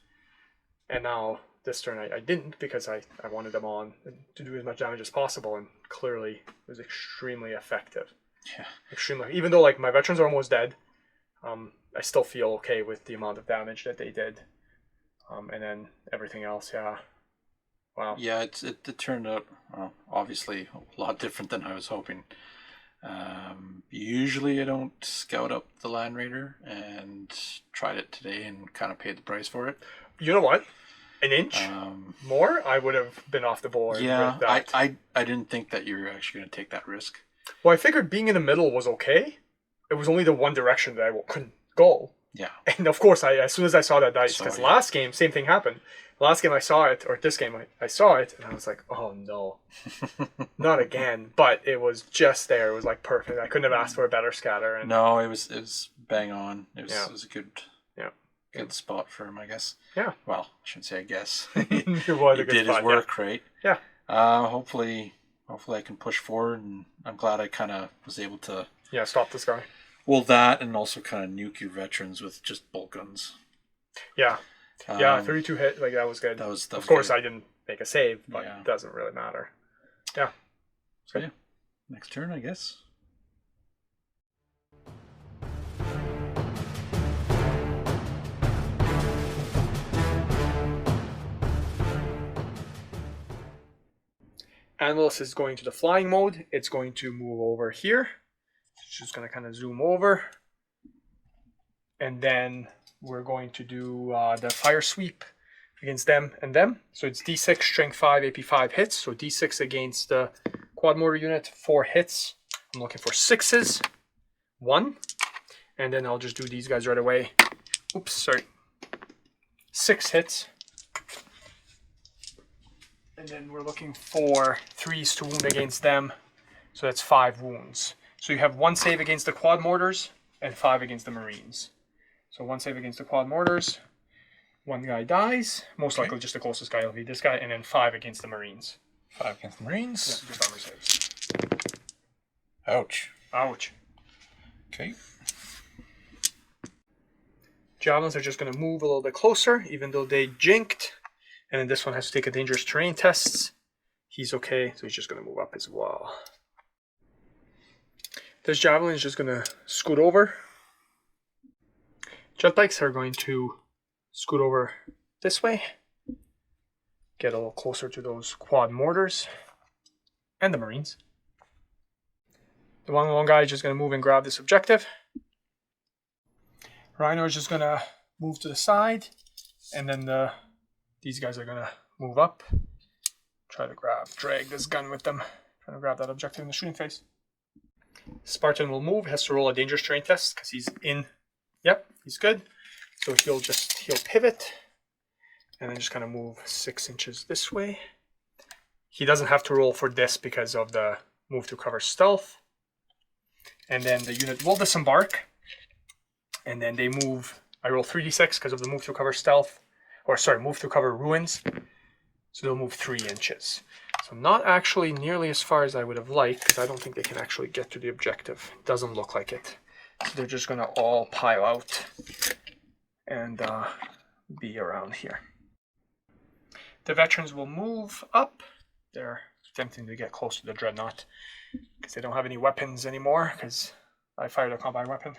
Speaker 2: and now this turn I didn't because I wanted them on to do as much damage as possible, and clearly it was extremely effective.
Speaker 3: Yeah.
Speaker 2: Extremely. Even though like my veterans are almost dead, I still feel okay with the amount of damage that they did. And then everything else, yeah. Wow.
Speaker 3: Yeah, it turned out, well, obviously a lot different than I was hoping. Usually I don't scout up the Land Raider, and tried it today and kind of paid the price for it.
Speaker 2: You know what? An inch more, I would have been off the board.
Speaker 3: Yeah,
Speaker 2: with that.
Speaker 3: I didn't think that you were actually going to take that risk.
Speaker 2: Well, I figured being in the middle was okay. It was only the one direction that I couldn't go.
Speaker 3: Yeah.
Speaker 2: And of course, as soon as I saw that dice, because
Speaker 3: So,
Speaker 2: last game, same thing happened. Last game I saw it, or this game I saw it, and I was like, oh no, not again. But it was just there. It was like perfect. I couldn't have asked for a better scatter. And
Speaker 3: No, it was bang on. It was,
Speaker 2: Yeah.
Speaker 3: it was a good
Speaker 2: Yeah.
Speaker 3: spot for him, I guess.
Speaker 2: Yeah.
Speaker 3: Well, I shouldn't say I guess.
Speaker 2: it was
Speaker 3: He
Speaker 2: a good
Speaker 3: did
Speaker 2: spot,
Speaker 3: his work, right?
Speaker 2: Yeah.
Speaker 3: Hopefully I can push forward, and I'm glad I kind of was able to.
Speaker 2: Yeah, stop this guy.
Speaker 3: Well, that, and also kind of nuke your veterans with just bolt guns.
Speaker 2: Yeah. Yeah, 32 hit, like that was good.
Speaker 3: That was
Speaker 2: of course,
Speaker 3: good.
Speaker 2: I didn't make a save, but
Speaker 3: Yeah.
Speaker 2: it doesn't really matter. Yeah.
Speaker 3: So yeah, next turn, I guess.
Speaker 2: Analyst is going to the flying mode. It's going to move over here. It's just going to kind of zoom over. And then we're going to do the fire sweep against them and them. So it's D6, strength 5, AP 5 hits. So D6 against the quad mortar unit, 4 hits. I'm looking for 6s. 1. And then I'll just do these guys right away. Oops, sorry. 6 hits. And then we're looking for 3s to wound against them. So that's 5 wounds. So you have 1 save against the quad mortars and 5 against the Marines. So 1 save against the quad mortars. 1 guy dies. Most likely just the closest guy will be this guy. And then 5 against the Marines.
Speaker 3: 5 against the Marines.
Speaker 2: Yeah, just armor saves.
Speaker 3: Ouch.
Speaker 2: Ouch.
Speaker 3: Okay.
Speaker 2: Javelins are just going to move a little bit closer, even though they jinked. And then this one has to take a dangerous terrain test. He's okay, so he's just going to move up as well. This javelin is just going to scoot over. Jet bikes are going to scoot over this way. Get a little closer to those quad mortars. And the Marines. The one guy is just going to move and grab this objective. Rhino is just going to move to the side. And then these guys are going to move up. Try to drag this gun with them. Trying to grab that objective in the shooting phase. Spartan will move. Has to roll a dangerous terrain test because he's in. Yep, he's good. So he'll pivot. And then just kind of move 6 inches this way. He doesn't have to roll for this because of the move to cover stealth. And then the unit will disembark. And then they move. I roll 3d6 because of the move to cover stealth. Or sorry, move to cover ruins. So they'll move 3 inches. So not actually nearly as far as I would have liked, because I don't think they can actually get to the objective. It doesn't look like it. So they're just going to all pile out and be around here. The veterans will move up. They're attempting to get close to the dreadnought because they don't have any weapons anymore because I fired a combat weapon.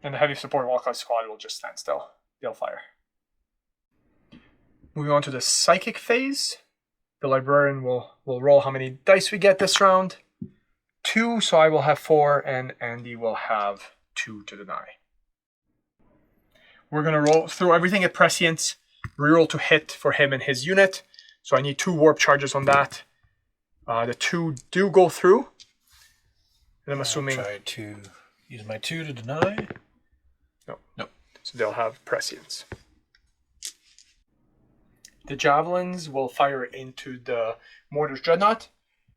Speaker 2: And the heavy support walk-out squad will just stand still. They'll fire. Moving on to the psychic phase. The librarian will roll how many dice we get this round. 2, so I will have 4, and Andy will have 2 to deny. We're going to throw everything at prescience. Reroll to hit for him and his unit. So I need 2 warp charges on that. The 2 do go through. And I'm assuming...
Speaker 3: I'll try to use my 2 to deny.
Speaker 2: No. So they'll have prescience. The javelins will fire into the mortar's dreadnought.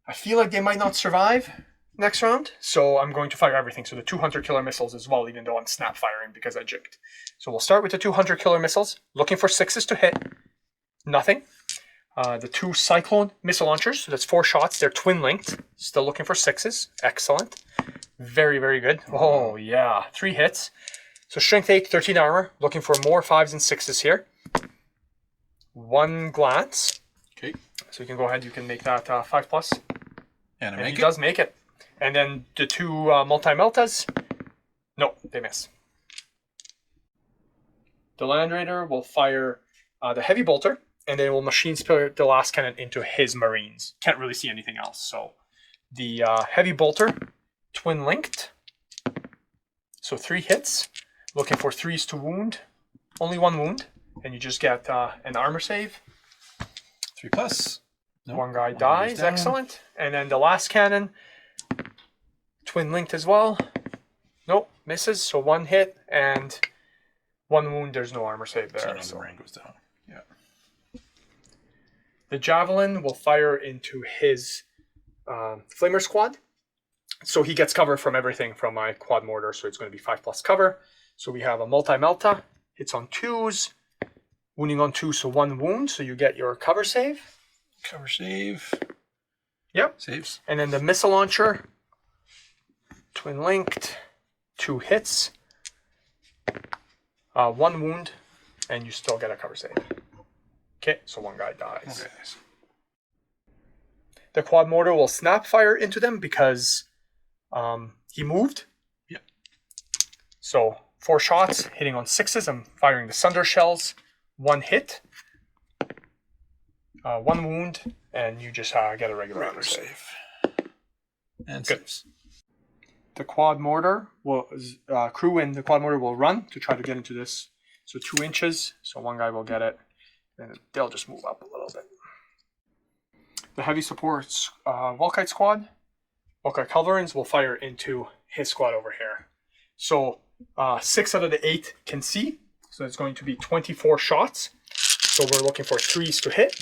Speaker 2: I feel like they might not survive next round, so I'm going to fire everything. So the 200 killer missiles as well, even though I'm snap firing because I jigged. So we'll start with the 200 killer missiles, looking for 6s to hit. Nothing. The 2 cyclone missile launchers, so that's 4 shots. They're twin linked. Still looking for 6s. Excellent. Very, very good. Oh, yeah. 3 hits. So strength 8, 13 armor. Looking for more 5s and 6s here. 1 glance.
Speaker 3: Okay.
Speaker 2: So you can go ahead, you can make that 5+.
Speaker 3: And
Speaker 2: he does make it. And then the 2 multi-meltas. No, they miss. The Land Raider will fire the heavy bolter, and then will machine spirit the last cannon into his Marines. Can't really see anything else. So the heavy bolter, twin linked. So 3 hits. Looking for 3s to wound. Only 1 wound. And you just get an armor save.
Speaker 3: 3+. Nope.
Speaker 2: 1 guy dies. Excellent. And then the last cannon, twin linked as well. Nope, misses. So 1 hit and 1 wound. There's no armor save there.
Speaker 3: So the rank goes down. Yeah.
Speaker 2: The javelin will fire into his flamer squad. So he gets cover from everything from my quad mortar. So it's going to be 5+ cover. So we have a multi-melta. Hits on 2s. Wounding on 2, so 1 wound. So you get your cover save.
Speaker 3: Cover save.
Speaker 2: Yep.
Speaker 3: Saves.
Speaker 2: And then the missile launcher. Twin linked. 2 hits. 1 wound. and you still get a cover save. Okay, so one guy dies.
Speaker 3: Okay.
Speaker 2: The quad mortar will snap fire into them because he moved.
Speaker 3: Yeah.
Speaker 2: So 4 shots, hitting on 6s. I'm firing the Sunder shells. 1 hit, 1 wound, and you just get a regular honor save.
Speaker 3: And
Speaker 2: Good.
Speaker 3: saves.
Speaker 2: The quad mortar will crew in the quad mortar will run to try to get into this. So 2 inches. So one guy will get it, and they'll just move up a little bit. The heavy supports Volkite squad. Volkite Culverins will fire into his squad over here. So 6 out of the 8 can see. So it's going to be 24 shots. So we're looking for 3s to hit.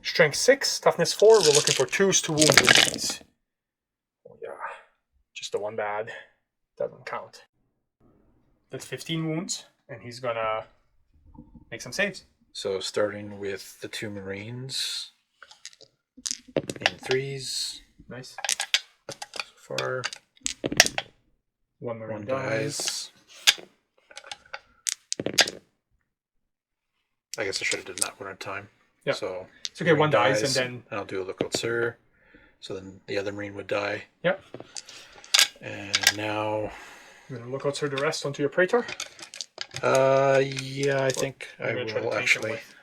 Speaker 2: Strength 6, toughness 4. We're looking for 2s to wound with these. Oh yeah, just the one bad. Doesn't count. That's 15 wounds, and he's gonna make some saves.
Speaker 3: So starting with the 2 Marines in 3s.
Speaker 2: Nice.
Speaker 3: So far,
Speaker 2: 1 Marine
Speaker 3: 1
Speaker 2: dies.
Speaker 3: dies. I guess I should have done that one at a time.
Speaker 2: Yeah.
Speaker 3: So
Speaker 2: It's okay, 1 dies, and then...
Speaker 3: and I'll do a lookout, sir. So then the other Marine would die.
Speaker 2: Yep.
Speaker 3: And now...
Speaker 2: You're going to look out through the rest onto your Praetor?
Speaker 3: Yeah, I think I
Speaker 2: I'm gonna try to
Speaker 3: will
Speaker 2: tank him
Speaker 3: actually.
Speaker 2: with-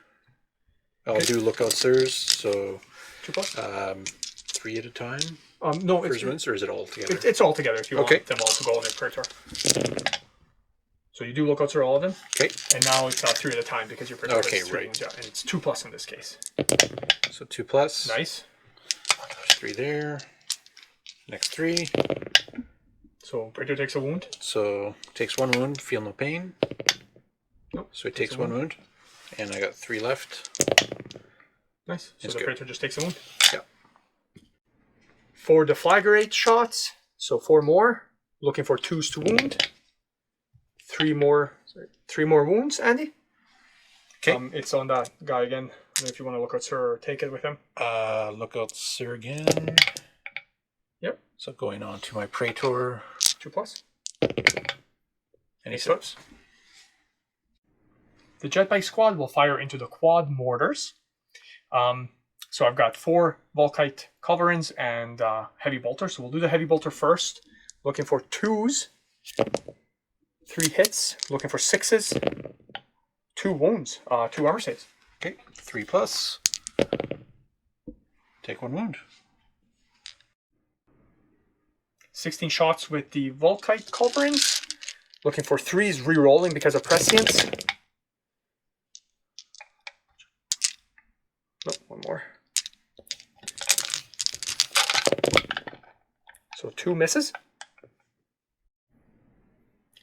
Speaker 3: I'll
Speaker 2: Okay.
Speaker 3: do lookout, sirs. So
Speaker 2: 2+?
Speaker 3: 3 at a time.
Speaker 2: No,
Speaker 3: First ones, or is it all together?
Speaker 2: it's all together if you
Speaker 3: Okay.
Speaker 2: want them all to go on your Praetor. So you do look out through all of them,
Speaker 3: Okay.
Speaker 2: and now it's 3 at a time because your Praetor
Speaker 3: Okay,
Speaker 2: has 3
Speaker 3: right.
Speaker 2: wounds, yeah, and it's 2+ in this case.
Speaker 3: So 2+.
Speaker 2: Nice.
Speaker 3: There's 3 there. Next 3.
Speaker 2: So Praetor takes a wound.
Speaker 3: So takes 1 wound. Feel no pain.
Speaker 2: Nope.
Speaker 3: So he takes 1 wound. And I got 3 left.
Speaker 2: Nice. So
Speaker 3: That's
Speaker 2: the
Speaker 3: good.
Speaker 2: Praetor just takes a wound.
Speaker 3: Yeah.
Speaker 2: 4 deflagrate shots. So 4 more. Looking for 2s to wound. 3 more. Sorry, 3 more wounds, Andy.
Speaker 3: Okay.
Speaker 2: It's on that guy again. I don't know if you want to look at Sir or take it with him.
Speaker 3: Lookout, sir, again.
Speaker 2: Yep.
Speaker 3: So going on to my Praetor.
Speaker 2: 2+.
Speaker 3: Any
Speaker 2: Ace
Speaker 3: steps?
Speaker 2: The jetbike squad will fire into the quad mortars. So I've got 4 Volkite Culverins and heavy bolter. So we'll do the heavy bolter first. Looking for 2s. 3 hits. Looking for 6s. 2 wounds. 2 armor saves.
Speaker 3: Okay. 3+. Take 1 wound.
Speaker 2: 16 shots with the Volkite Culverins. Looking for 3s re-rolling because of prescience. Nope, 1 more. So 2 misses.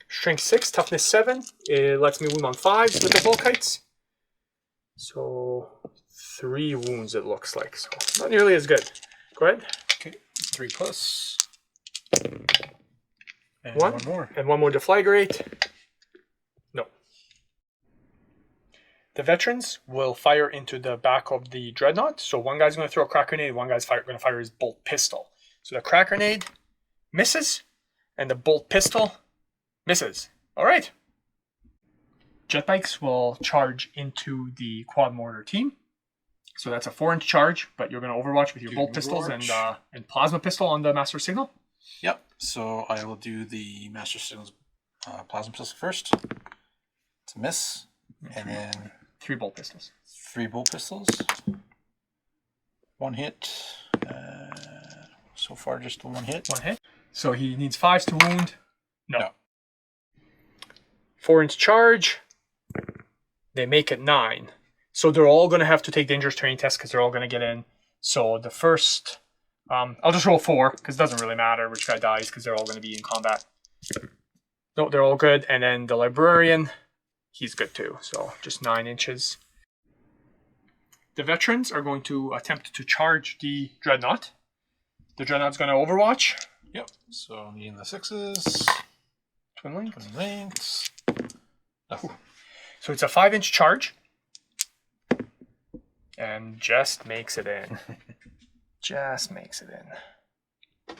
Speaker 2: Strength 6, toughness 7. It lets me wound on 5s with the Volkites. So 3 wounds it looks like. So not nearly as good. Go ahead.
Speaker 3: Okay. 3+. And
Speaker 2: 1
Speaker 3: more.
Speaker 2: And 1 more deflagrate. No. The veterans will fire into the back of the dreadnought. So one guy's going to throw a crack grenade, one guy's going to fire his bolt pistol. So the crack grenade misses, and the bolt pistol misses. All right. Jetbikes will charge into the quad mortar team. So that's a 4-inch charge, but you're going to overwatch with your bolt pistols and plasma pistol on the master signal.
Speaker 3: Yep. So I will do the Master Signals plasma pistol first. It's a miss. And then
Speaker 2: 3 bolt pistols.
Speaker 3: 3 bolt pistols. 1 hit. So far, just 1 hit.
Speaker 2: 1 hit. So he needs 5s to wound.
Speaker 3: No.
Speaker 2: 4-inch charge. They make it 9. So they're all going to have to take dangerous terrain tests because they're all going to get in. So the first... I'll just roll 4 because it doesn't really matter which guy dies because they're all going to be in combat. No, they're all good. And then the librarian, he's good too. So just 9 inches. The veterans are going to attempt to charge the dreadnought. The dreadnought's going to overwatch.
Speaker 3: Yep. So I'm needing the 6s.
Speaker 2: Twin link.
Speaker 3: Twin links. Nothing.
Speaker 2: So it's a 5-inch charge. And just makes it in. Just makes it in.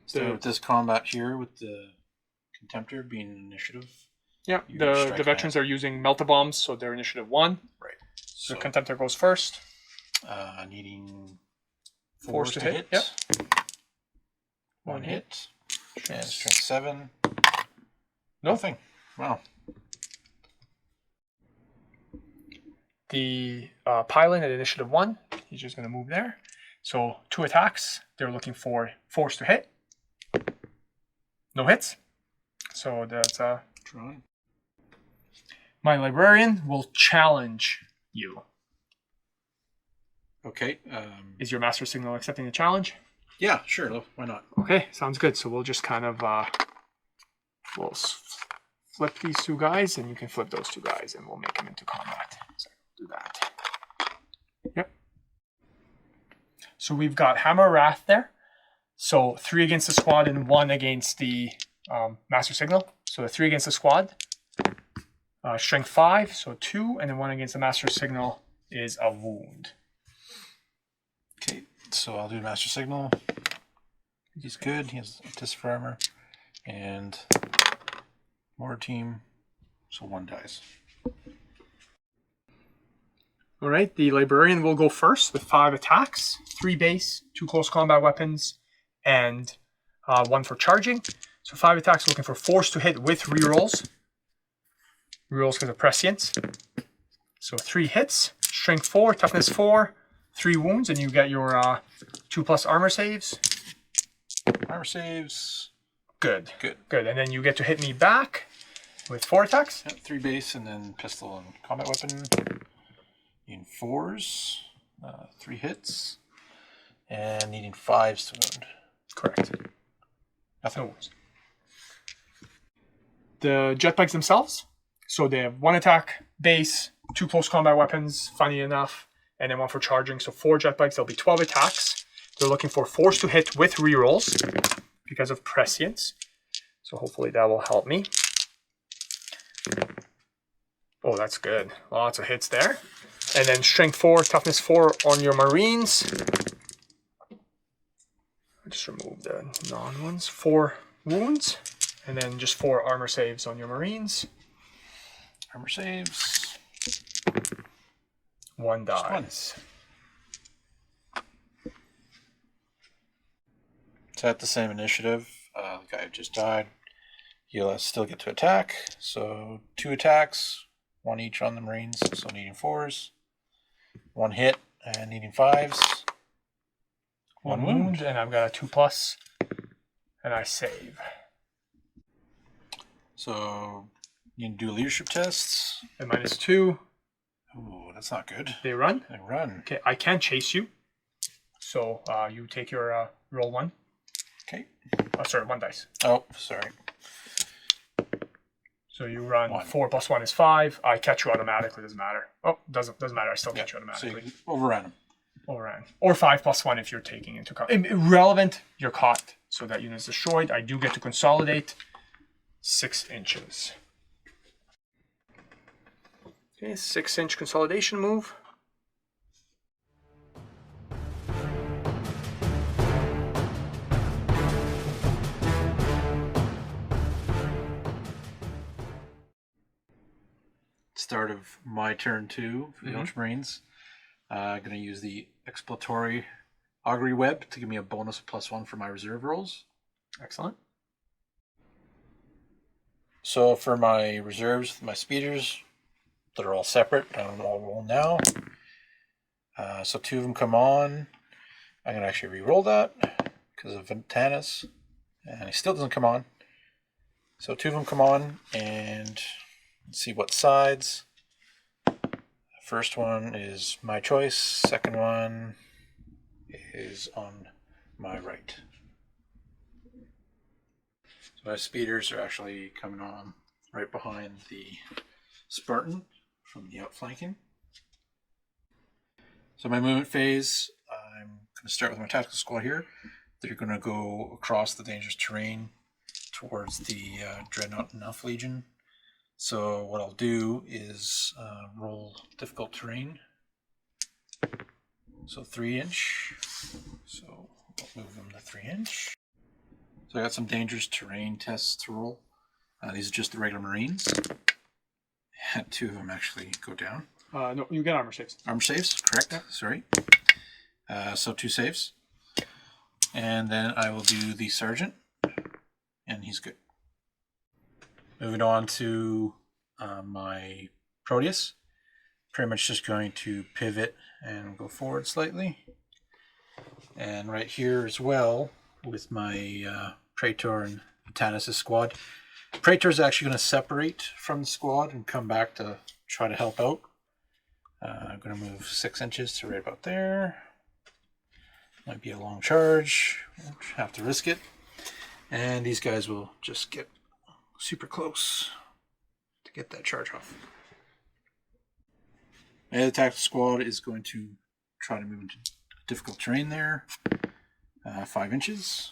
Speaker 3: So with this combat here with the Contemptor being initiative.
Speaker 2: Yeah,
Speaker 3: You
Speaker 2: the
Speaker 3: strike
Speaker 2: veterans are using melta-bombs, so they're initiative 1.
Speaker 3: Right.
Speaker 2: So Contemptor goes first.
Speaker 3: Needing
Speaker 2: Force
Speaker 3: 4s
Speaker 2: to
Speaker 3: to
Speaker 2: hit. Yep.
Speaker 3: One hit. And strength 7.
Speaker 2: Nothing.
Speaker 3: Wow.
Speaker 2: The pilot at initiative 1, he's just going to move there. So 2 attacks. They're looking for force to hit. No hits. So that's
Speaker 3: Drawing.
Speaker 2: my librarian will challenge you.
Speaker 3: Okay.
Speaker 2: Is your master signal accepting the challenge?
Speaker 3: Yeah, sure. Why not?
Speaker 2: Okay, sounds good. So we'll just kind of we'll flip these 2 guys, and you can flip those 2 guys, and we'll make them into combat. So do that. Yep. So we've got Hammer Wrath there. So 3 against the squad and 1 against the master signal. So the 3 against the squad. Strength 5, so 2, and then 1 against the master signal is a wound.
Speaker 3: Okay, so I'll do Master Signal. He's good. He has Anticipher Armor. And Mortar Team. So 1 dies.
Speaker 2: Alright, the Librarian will go first with 5 attacks. 3 base, 2 close combat weapons, and 1 for charging. So 5 attacks looking for force to hit with rerolls. Rerolls because of prescience. So 3 hits, strength 4, toughness 4, 3 wounds, and you get your 2+ armor saves.
Speaker 3: Armor saves.
Speaker 2: Good.
Speaker 3: Good.
Speaker 2: Good. And then you get to hit me back with 4 attacks.
Speaker 3: Yep, 3 base and then pistol and combat weapon. Needing 4s. 3 hits. And needing 5s to wound.
Speaker 2: Correct.
Speaker 3: Nothing.
Speaker 2: No wounds. The jetbikes themselves. So they have 1 attack, base, 2 close combat weapons, funny enough, and then 1 for charging. So 4 jetbikes, there'll be 12 attacks. They're looking for force to hit with rerolls because of prescience. So hopefully that will help me. Oh, that's good. Lots of hits there. And then strength 4, toughness 4 on your Marines. I'll just remove the non-ones. 4 wounds. And then just 4 armor saves on your Marines.
Speaker 3: Armor saves.
Speaker 2: 1 dies.
Speaker 3: So at the same initiative, the guy who just died, he'll still get to attack. So 2 attacks, 1 each on the Marines, so needing 4s. 1 hit and needing 5s. 1 wound.
Speaker 2: And I've got a 2+, and I save.
Speaker 3: So you can do leadership tests.
Speaker 2: And -2.
Speaker 3: Ooh, that's not good.
Speaker 2: They run.
Speaker 3: They run.
Speaker 2: Okay, I can chase you. So you take your roll 1.
Speaker 3: Okay.
Speaker 2: Sorry, 1 dice.
Speaker 3: Oh, sorry.
Speaker 2: So you run
Speaker 3: 1.
Speaker 2: 4 + 1 is 5. I catch you automatically. Doesn't matter. Oh, doesn't matter. I still catch you
Speaker 3: So
Speaker 2: automatically.
Speaker 3: you overran him.
Speaker 2: Overran. Or 5 + 1 if you're taking into account. Irrelevant. You're caught. So that unit is destroyed. I do get to consolidate 6 inches. Okay, 6-inch consolidation move.
Speaker 3: Start of my turn 2 for the Ultramarines. I'm going to use the Exploratory Augury Web to give me a bonus of +1 for my reserve rolls.
Speaker 2: Excellent.
Speaker 3: So for my reserves, my speeders, they're all separate. I'll roll now. So 2 of them come on. I'm going to actually re-roll that because of Ventanus. And he still doesn't come on. So 2 of them come on, and let's see what sides. First one is my choice. Second one is on my right. So my speeders are actually coming on right behind the Spartan from the outflanking. So my movement phase, I'm going to start with my tactical squad here. They're going to go across the dangerous terrain towards the Dreadnought and Elf Legion. So what I'll do is roll difficult terrain. So 3-inch. So I'll move them to 3-inch. So I got some dangerous terrain tests to roll. These are just the regular Marines. Had 2 of them actually go down.
Speaker 2: No, you get armor saves.
Speaker 3: Armor saves, correct.
Speaker 2: Yep.
Speaker 3: Sorry. So 2 saves. And then I will do the Sergeant. And he's good. Moving on to my Proteus. Pretty much just going to pivot and go forward slightly. And right here as well, with my Praetor and Tannis' squad. Praetor is actually going to separate from the squad and come back to try to help out. I'm going to move 6 inches to right about there. Might be a long charge. Have to risk it. And these guys will just get super close to get that charge off. My other tactical squad is going to try to move into difficult terrain there. 5 inches.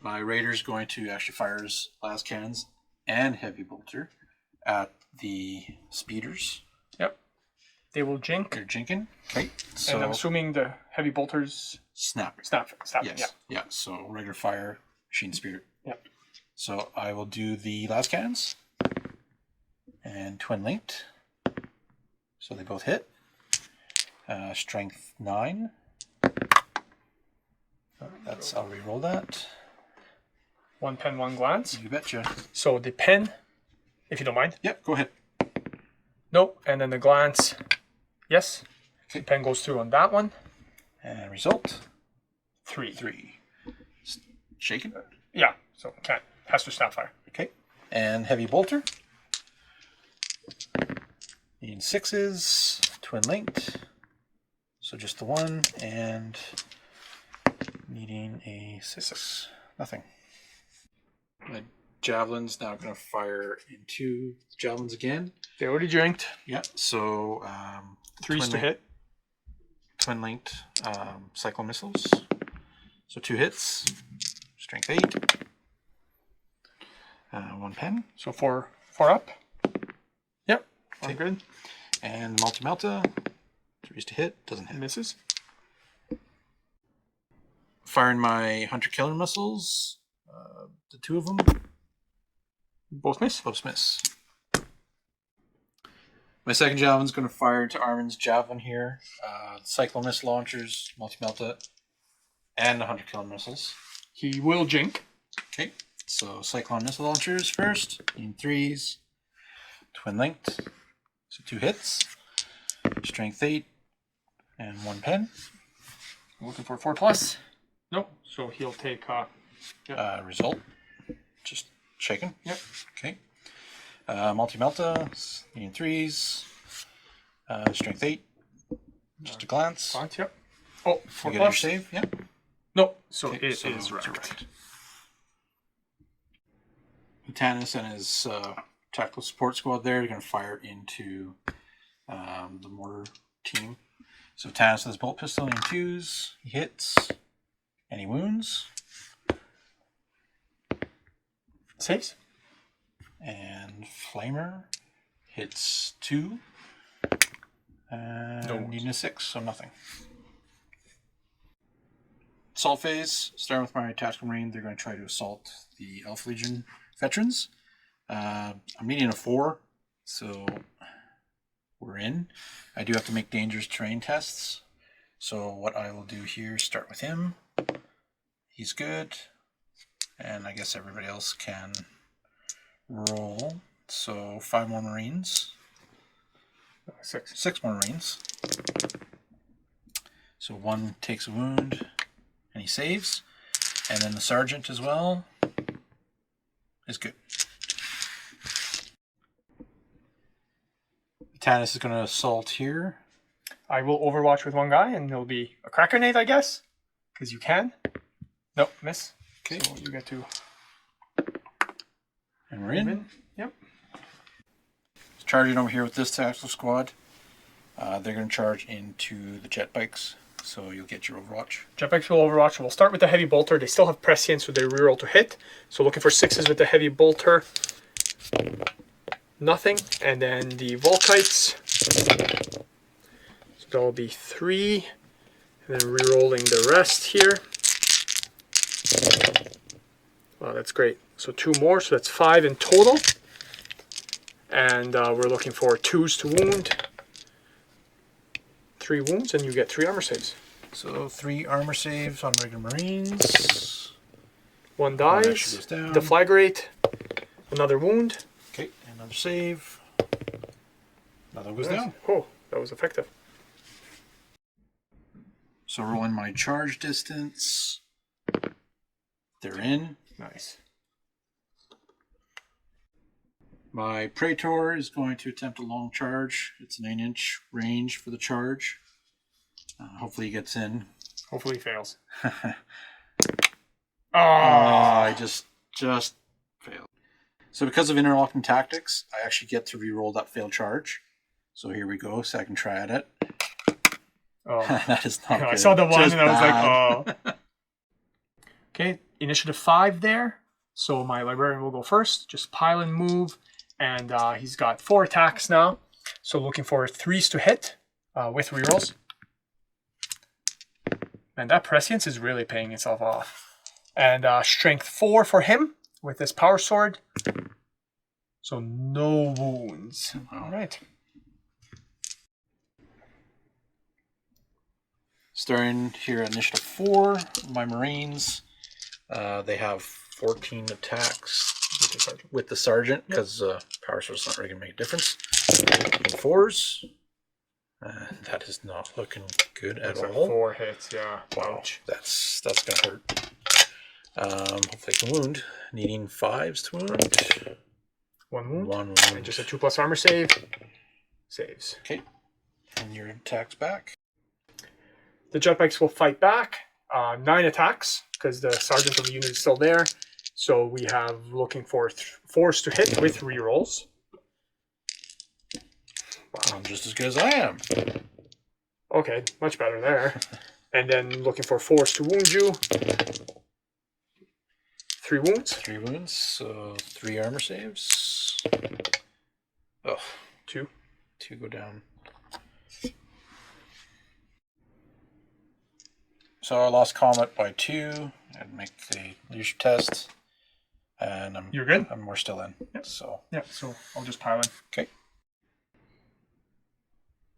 Speaker 3: My Raider's going to actually fire his las cannons and heavy bolter at the speeders.
Speaker 2: Yep. They will jink.
Speaker 3: They're jinking. Okay. So
Speaker 2: And I'm assuming the heavy bolters
Speaker 3: snapping.
Speaker 2: snapping.
Speaker 3: Yes.
Speaker 2: Yeah.
Speaker 3: Yeah. So regular fire, machine speeder.
Speaker 2: Yep.
Speaker 3: So I will do the las cannons and twin linked. So they both hit. Strength 9. I'll re-roll that.
Speaker 2: 1 pen, 1 glance.
Speaker 3: You betcha.
Speaker 2: So the pen, if you don't mind.
Speaker 3: Yep, go ahead.
Speaker 2: Nope. And then the glance, yes.
Speaker 3: Okay.
Speaker 2: The pen goes through on that one.
Speaker 3: And result
Speaker 2: 3.
Speaker 3: 3. Shaken.
Speaker 2: Yeah. So can't. Has to snap fire.
Speaker 3: Okay. And heavy bolter. Need 6s. Twin linked. So just the 1 and needing a 6. Nothing. My javelin's now going to fire into javelins again.
Speaker 2: They already jinked.
Speaker 3: Yeah. So
Speaker 2: 3s to hit.
Speaker 3: Twin linked cyclone missiles. So 2 hits. Strength 8. 1 pen.
Speaker 2: So 4 up. Yep.
Speaker 3: Okay.
Speaker 2: I'm good.
Speaker 3: And multi-melta. 3s to hit. Doesn't hit.
Speaker 2: Misses.
Speaker 3: Firing my hunter killer missiles. The 2 of them.
Speaker 2: Both miss.
Speaker 3: Both miss. My second javelin's going to fire into Armin's javelin here. Cyclone missile launchers, multi-melta, and the hunter killer missiles.
Speaker 2: He will jink.
Speaker 3: Okay, so cyclone missile launchers first. In 3s. Twin linked. So 2 hits. Strength 8. And 1 pen.
Speaker 2: Looking for 4+. Nope. So he'll take.
Speaker 3: Result. Just shaken.
Speaker 2: Yep.
Speaker 3: Okay. Multi-melta. In 3s. Strength 8. Just a glance.
Speaker 2: Glance. Yep. Oh,
Speaker 3: You
Speaker 2: 4+.
Speaker 3: get your save. Yep.
Speaker 2: No. So
Speaker 3: Okay,
Speaker 2: it
Speaker 3: so
Speaker 2: is
Speaker 3: it's
Speaker 2: right.
Speaker 3: right. Tannis and his tactical support squad there are going to fire into the mortar team. So Tannis has bolt pistol in 2s. He hits. And he wounds.
Speaker 2: Saves.
Speaker 3: And Flamer hits 2. And
Speaker 2: No.
Speaker 3: needing a 6, so nothing. Assault phase, starting with my tactical marine, they're going to try to assault the Elf Legion veterans. I'm needing a 4, so we're in. I do have to make dangerous terrain tests. So what I will do here is start with him. He's good. And I guess everybody else can roll. So 5 more Marines. 6 more Marines. So 1 takes a wound and he saves. And then the Sergeant as well is good. Tannis is going to assault here.
Speaker 2: I will overwatch with 1 guy, and it'll be a cracker nade, I guess, because you can. Nope, miss.
Speaker 3: Okay.
Speaker 2: So you get to.
Speaker 3: And we're in.
Speaker 2: Win. Yep.
Speaker 3: Charging over here with this tactical squad. They're going to charge into the jet bikes, so you'll get your overwatch.
Speaker 2: Jetpacks will overwatch. We'll start with the heavy bolter. They still have prescience, so they reroll to hit. So looking for 6s with the heavy bolter. Nothing. And then the Volkites. So that'll be 3. And then rerolling the rest here. Wow, that's great. So 2 more, so that's 5 in total. And we're looking for 2s to wound. 3 wounds, and you get 3 armor saves.
Speaker 3: So 3 armor saves on regular Marines.
Speaker 2: 1 dies. Deflagrate. Another wound.
Speaker 3: Okay, another save. Another goes down.
Speaker 2: Oh, that was effective.
Speaker 3: So rolling my charge distance. They're in.
Speaker 2: Nice.
Speaker 3: My Praetor is going to attempt a long charge. It's an 8-inch range for the charge. Hopefully he gets in.
Speaker 2: Hopefully he fails.
Speaker 3: I just failed. So because of interlocking tactics, I actually get to re-roll that failed charge. So here we go, second try at it.
Speaker 2: Oh.
Speaker 3: That is not good.
Speaker 2: I saw the one
Speaker 3: Just
Speaker 2: and I was
Speaker 3: bad.
Speaker 2: like, oh. Okay, initiative 5 there. So my librarian will go first. Just pile and move. And he's got 4 attacks now. So looking for 3s to hit with rerolls. And that prescience is really paying itself off. And strength 4 for him with this power sword. So no wounds. All right.
Speaker 3: Starting here at initiative 4, my Marines, they have 14 attacks with the sergeant because power sword's not really going to make a difference. 4s. That is not looking good at all.
Speaker 2: 4 hits, yeah.
Speaker 3: Wow, that's going to hurt. Hopefully I can wound. Needing 5s to wound.
Speaker 2: 1 wound.
Speaker 3: 1 wound.
Speaker 2: And just a 2+ armor save. Saves.
Speaker 3: Okay. And your attack's back.
Speaker 2: The jetbikes will fight back. 9 attacks because the sergeant of the unit is still there. So we have looking for 4s to hit with rerolls.
Speaker 3: Wow. I'm just as good as I am.
Speaker 2: Okay, much better there. And then looking for 4s to wound you. 3 wounds.
Speaker 3: 3 wounds, so 3 armor saves. Oh,
Speaker 2: 2.
Speaker 3: 2 go down. So I lost combat by 2. I'd make the leadership test. And
Speaker 2: You're good?
Speaker 3: We're still in.
Speaker 2: Yep.
Speaker 3: So
Speaker 2: I'll just pile in.
Speaker 3: Okay.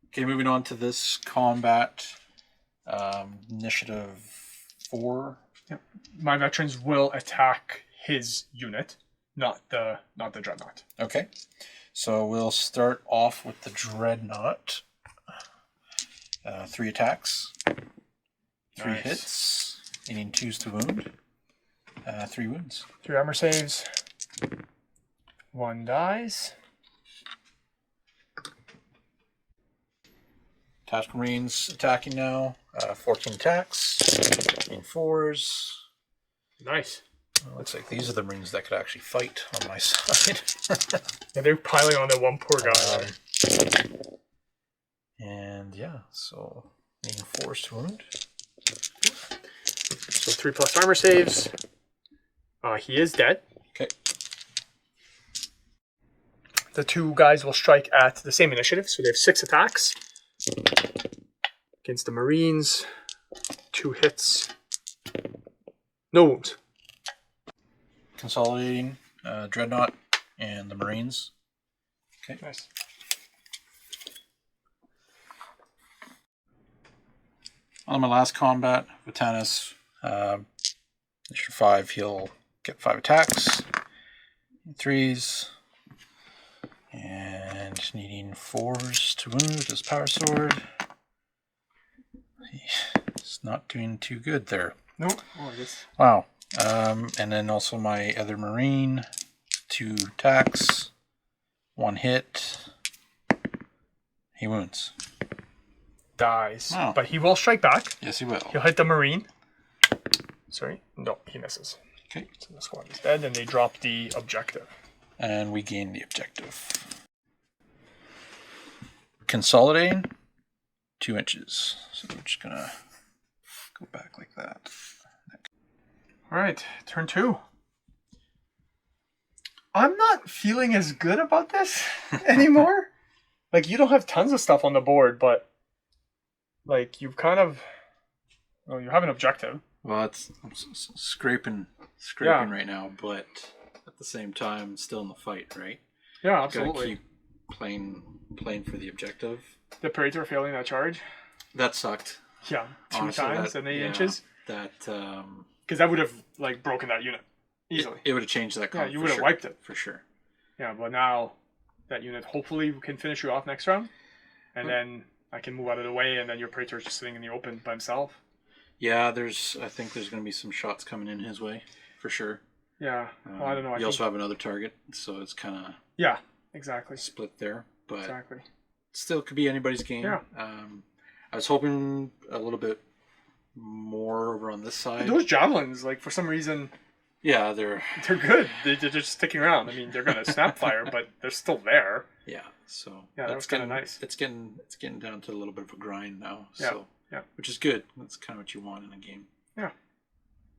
Speaker 3: Okay, moving on to this combat. Initiative 4.
Speaker 2: Yep. My veterans will attack his unit, not the dreadnought.
Speaker 3: Okay. So we'll start off with the dreadnought. 3 attacks. 3
Speaker 2: Nice.
Speaker 3: hits. Needing 2s to wound. 3 wounds.
Speaker 2: 3 armor saves. 1 dies.
Speaker 3: Task Marines attacking now. 14 attacks. In 4s.
Speaker 2: Nice.
Speaker 3: Well, looks like these are the Marines that could actually fight on my side.
Speaker 2: Yeah, they're piling on that one poor guy.
Speaker 3: And yeah, so needing 4s to wound.
Speaker 2: So 3+ armor saves. He is dead.
Speaker 3: Okay.
Speaker 2: The 2 guys will strike at the same initiative, so they have 6 attacks. Against the Marines. 2 hits. No wounds.
Speaker 3: Consolidating Dreadnought and the Marines. Okay.
Speaker 2: Nice.
Speaker 3: On my last combat with Tanis, Initiative 5, he'll get 5 attacks. 3s. And needing 4s to wound with his power sword. He's not doing too good there.
Speaker 2: Nope. Oh, I guess.
Speaker 3: Wow. And then also my other Marine, 2 attacks, 1 hit. He wounds.
Speaker 2: Dies.
Speaker 3: Oh.
Speaker 2: But he will strike back.
Speaker 3: Yes, he will.
Speaker 2: He'll hit the Marine. Sorry. No, he misses.
Speaker 3: Okay.
Speaker 2: So the squad is dead, and they drop the objective.
Speaker 3: And we gain the objective. Consolidating 2 inches. So we're just gonna go back like that.
Speaker 2: All right, turn 2. I'm not feeling as good about this anymore. Like, you don't have tons of stuff on the board, but like you've kind of, well, you have an objective.
Speaker 3: Well, I'm scraping
Speaker 2: Yeah.
Speaker 3: right now, but at the same time, still in the fight, right?
Speaker 2: Yeah,
Speaker 3: Gotta
Speaker 2: absolutely.
Speaker 3: keep playing for the objective.
Speaker 2: The Praetor failing that charge.
Speaker 3: That sucked.
Speaker 2: Yeah, two
Speaker 3: Honestly,
Speaker 2: times in 8 inches.
Speaker 3: That
Speaker 2: Because that would have like broken that unit easily.
Speaker 3: it would have changed that.
Speaker 2: Yeah, you would have wiped it
Speaker 3: for sure.
Speaker 2: Yeah, but now that unit hopefully can finish you off next round, and then I can move out of the way, and then your Praetor is just sitting in the open by himself.
Speaker 3: Yeah, I think there's going to be some shots coming in his way, for sure.
Speaker 2: Yeah, well, I don't know.
Speaker 3: You also have another target, so it's kind of
Speaker 2: exactly
Speaker 3: split there, but
Speaker 2: exactly.
Speaker 3: Still could be anybody's game.
Speaker 2: Yeah.
Speaker 3: I was hoping a little bit more over on this side.
Speaker 2: Those javelins, like for some reason,
Speaker 3: yeah, they're
Speaker 2: good. They're just sticking around. I mean, they're gonna snap fire, but they're still there.
Speaker 3: Yeah, so
Speaker 2: yeah, that was kind of nice.
Speaker 3: It's getting down to a little bit of a grind now.
Speaker 2: Yeah.
Speaker 3: So
Speaker 2: yeah,
Speaker 3: which is good. That's kind of what you want in a game.
Speaker 2: Yeah,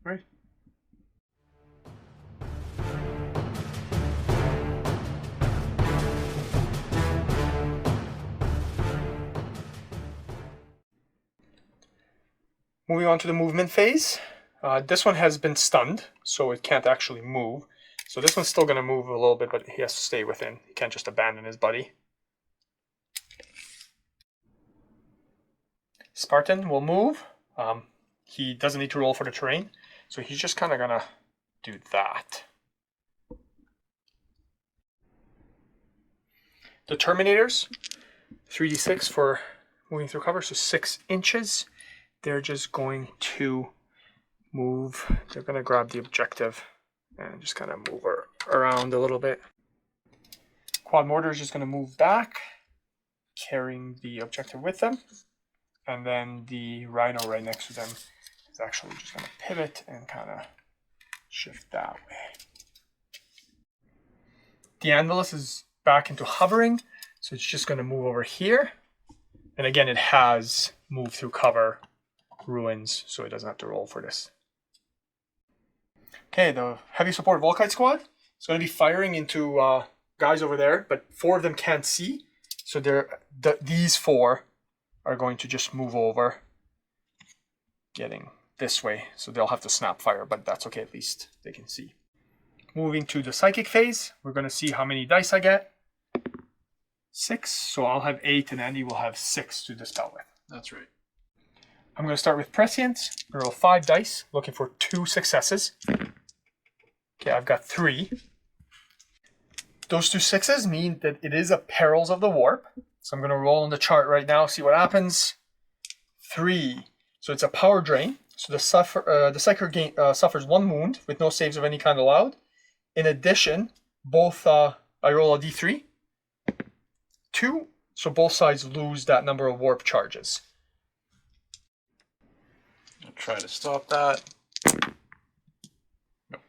Speaker 2: right. Moving on to the movement phase. This one has been stunned, so it can't actually move. So this one's still going to move a little bit, but he has to stay within. He can't just abandon his buddy. Spartan will move. He doesn't need to roll for the terrain, so he's just kind of going to do that. The Terminators, 3d6 for moving through cover, so 6 inches. They're just going to move. They're going to grab the objective and just kind of move her around a little bit. Quad Mortar is just going to move back, carrying the objective with them. And then the Rhino right next to them is actually just going to pivot and kind of shift that way. The Anvilus is back into hovering, so it's just going to move over here. And again, it has moved through cover ruins, so it doesn't have to roll for this. Okay, the heavy support Volkite squad is going to be firing into guys over there, but 4 of them can't see, so these 4 are going to just move over, getting this way, so they'll have to snap fire, but that's okay, at least they can see. Moving to the psychic phase, we're going to see how many dice I get. 6, so I'll have 8, and Andy will have 6 to dispel with.
Speaker 3: That's right.
Speaker 2: I'm going to start with Prescient. I'm going to roll 5 dice, looking for 2 successes. Okay, I've got 3. Those 2 6s mean that it is a Perils of the Warp. So I'm going to roll on the chart right now, see what happens. 3. So it's a power drain. So the Psyker suffers 1 wound with no saves of any kind allowed. In addition, both I roll a d3. 2. So both sides lose that number of warp charges.
Speaker 3: I'll try to stop that.
Speaker 2: No.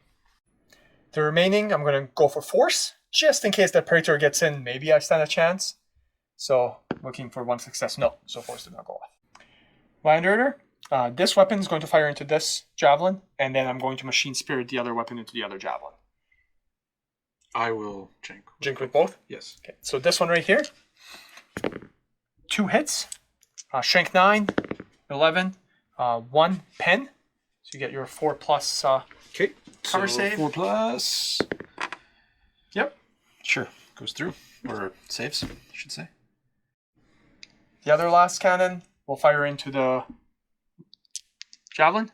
Speaker 2: The remaining, I'm going to go for Force. Just in case that Praetor gets in, maybe I stand a chance. So, looking for 1 success. No, so Force did not go off. Lion Rider, this weapon is going to fire into this javelin, and then I'm going to Machine Spirit the other weapon into the other javelin.
Speaker 3: I will jink.
Speaker 2: Jink with both?
Speaker 3: Yes.
Speaker 2: Okay, so this one right here, 2 hits, Strength 9, 11, 1 pen. So you get your 4 plus
Speaker 3: okay.
Speaker 2: Cover save.
Speaker 3: 4 plus.
Speaker 2: Yep.
Speaker 3: Sure. Goes through. Or saves, I should say.
Speaker 2: The other last cannon will fire into the javelin.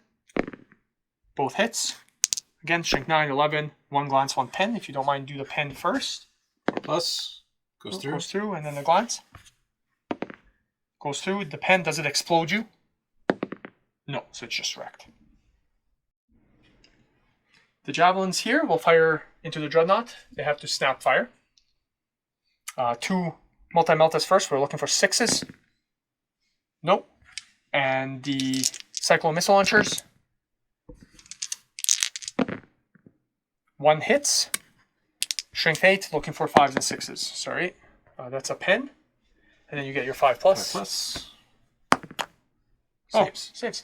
Speaker 2: Both hits. Again, strength 9, 11, 1 glance, 1 pen. If you don't mind, do the pen first.
Speaker 3: 4 plus. Goes through.
Speaker 2: Goes through, and then the glance. Goes through. The pen, does it explode you? No, so it's just wrecked. The javelins here will fire into the Dreadnought. They have to snap fire. 2 multi-meltas first. We're looking for 6s. Nope. And the Cyclone Missile Launchers. 1 hits. Strength 8, looking for 5s and 6s. Sorry. That's a pen. And then you get your 5 plus.
Speaker 3: 5 plus.
Speaker 2: Saves. Saves.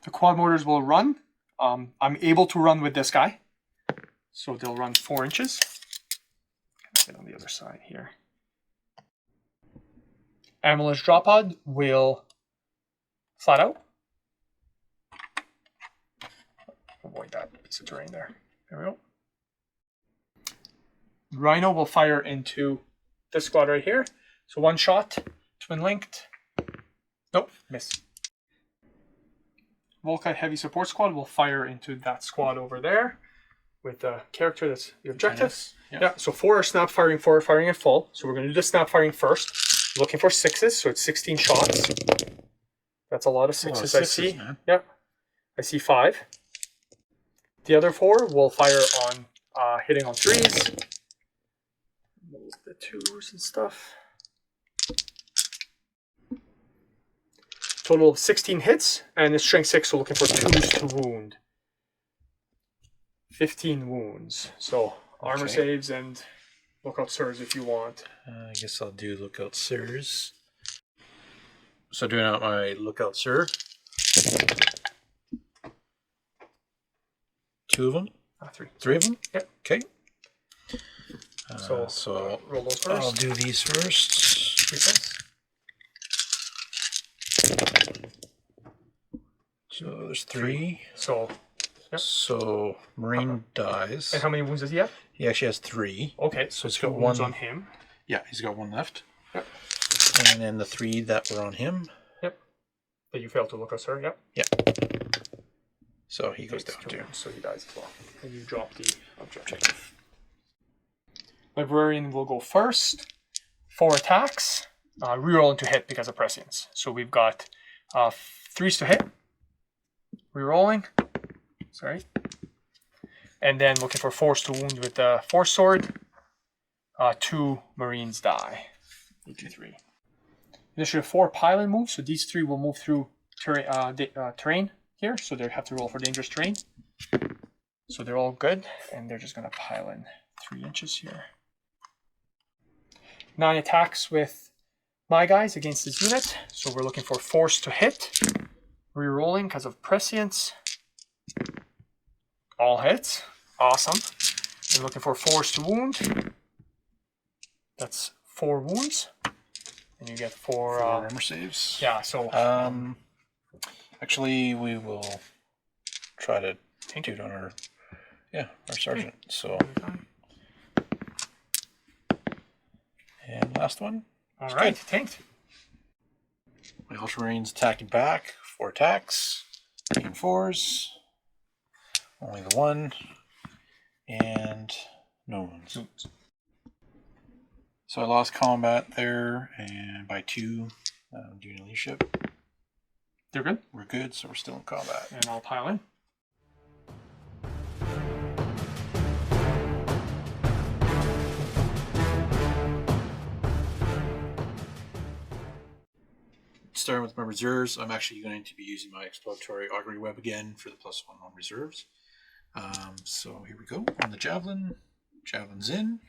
Speaker 2: The Quad Mortars will run. I'm able to run with this guy. So they'll run 4 inches. Get on the other side here. Amulet's Drop Pod will flat out. avoid that piece of terrain there. There we go. Rhino will fire into this squad right here. So one shot, twin linked. Nope, miss. Volkite Heavy Support Squad will fire into that squad over there with the character that's the objective. Yeah, so 4 are snap firing, 4 are firing at full. So we're going to do the snap firing first. Looking for 6s, so it's 16 shots. That's a lot of 6s, I see. Man. Yeah, I see 5. The other 4 will fire on hitting on 3s. Move the 2s and stuff. Total of 16 hits, and it's strength 6, so looking for 2s to wound. 15 wounds. So armor saves and lookout sirs if you want.
Speaker 3: I guess I'll do lookout sirs. So doing out my lookout sir. 2 of them?
Speaker 2: 3.
Speaker 3: 3 of them?
Speaker 2: Yep.
Speaker 3: Okay.
Speaker 2: So roll those first.
Speaker 3: I'll do these first.
Speaker 2: 3 cents.
Speaker 3: So there's 3.
Speaker 2: So, yep.
Speaker 3: So Marine dies.
Speaker 2: And how many wounds does he have?
Speaker 3: He actually has 3.
Speaker 2: Okay,
Speaker 3: so
Speaker 2: he's
Speaker 3: got
Speaker 2: wounds
Speaker 3: 1
Speaker 2: on him.
Speaker 3: Yeah, he's got 1 left.
Speaker 2: Yep.
Speaker 3: And then the 3 that were on him.
Speaker 2: Yep. That you failed to look at, sir. Yep.
Speaker 3: Yep. So he goes down too.
Speaker 2: So he dies as well. And you drop the objective. Librarian will go first. 4 attacks. Reroll into hit because of prescience. So we've got 3s to hit. Rerolling. Sorry. And then looking for 4s to wound with the Force Sword. 2 Marines die. 3. Initiative 4 pilot moves. So these 3 will move through terrain here. So they have to roll for dangerous terrain. So they're all good. And they're just going to pile in 3 inches here. 9 attacks with my guys against this unit. So we're looking for force to hit. Rerolling because of prescience. All hits. Awesome. We're looking for force to wound. That's 4 wounds. And you get 4
Speaker 3: armor saves.
Speaker 2: Yeah, so
Speaker 3: actually we will try to do it on our sergeant. So and last one.
Speaker 2: All right, tanked.
Speaker 3: My Ultramarines attacking back. 4 attacks. Taking 4s. Only the 1. And no wounds. So I lost combat there, and by 2, doing leadership.
Speaker 2: They're good?
Speaker 3: We're good, so we're still in combat.
Speaker 2: And I'll pile in.
Speaker 3: Starting with my reserves, I'm actually going to be using my exploratory augury web again for the +1 on reserves. So here we go on the javelin. Javelin's in.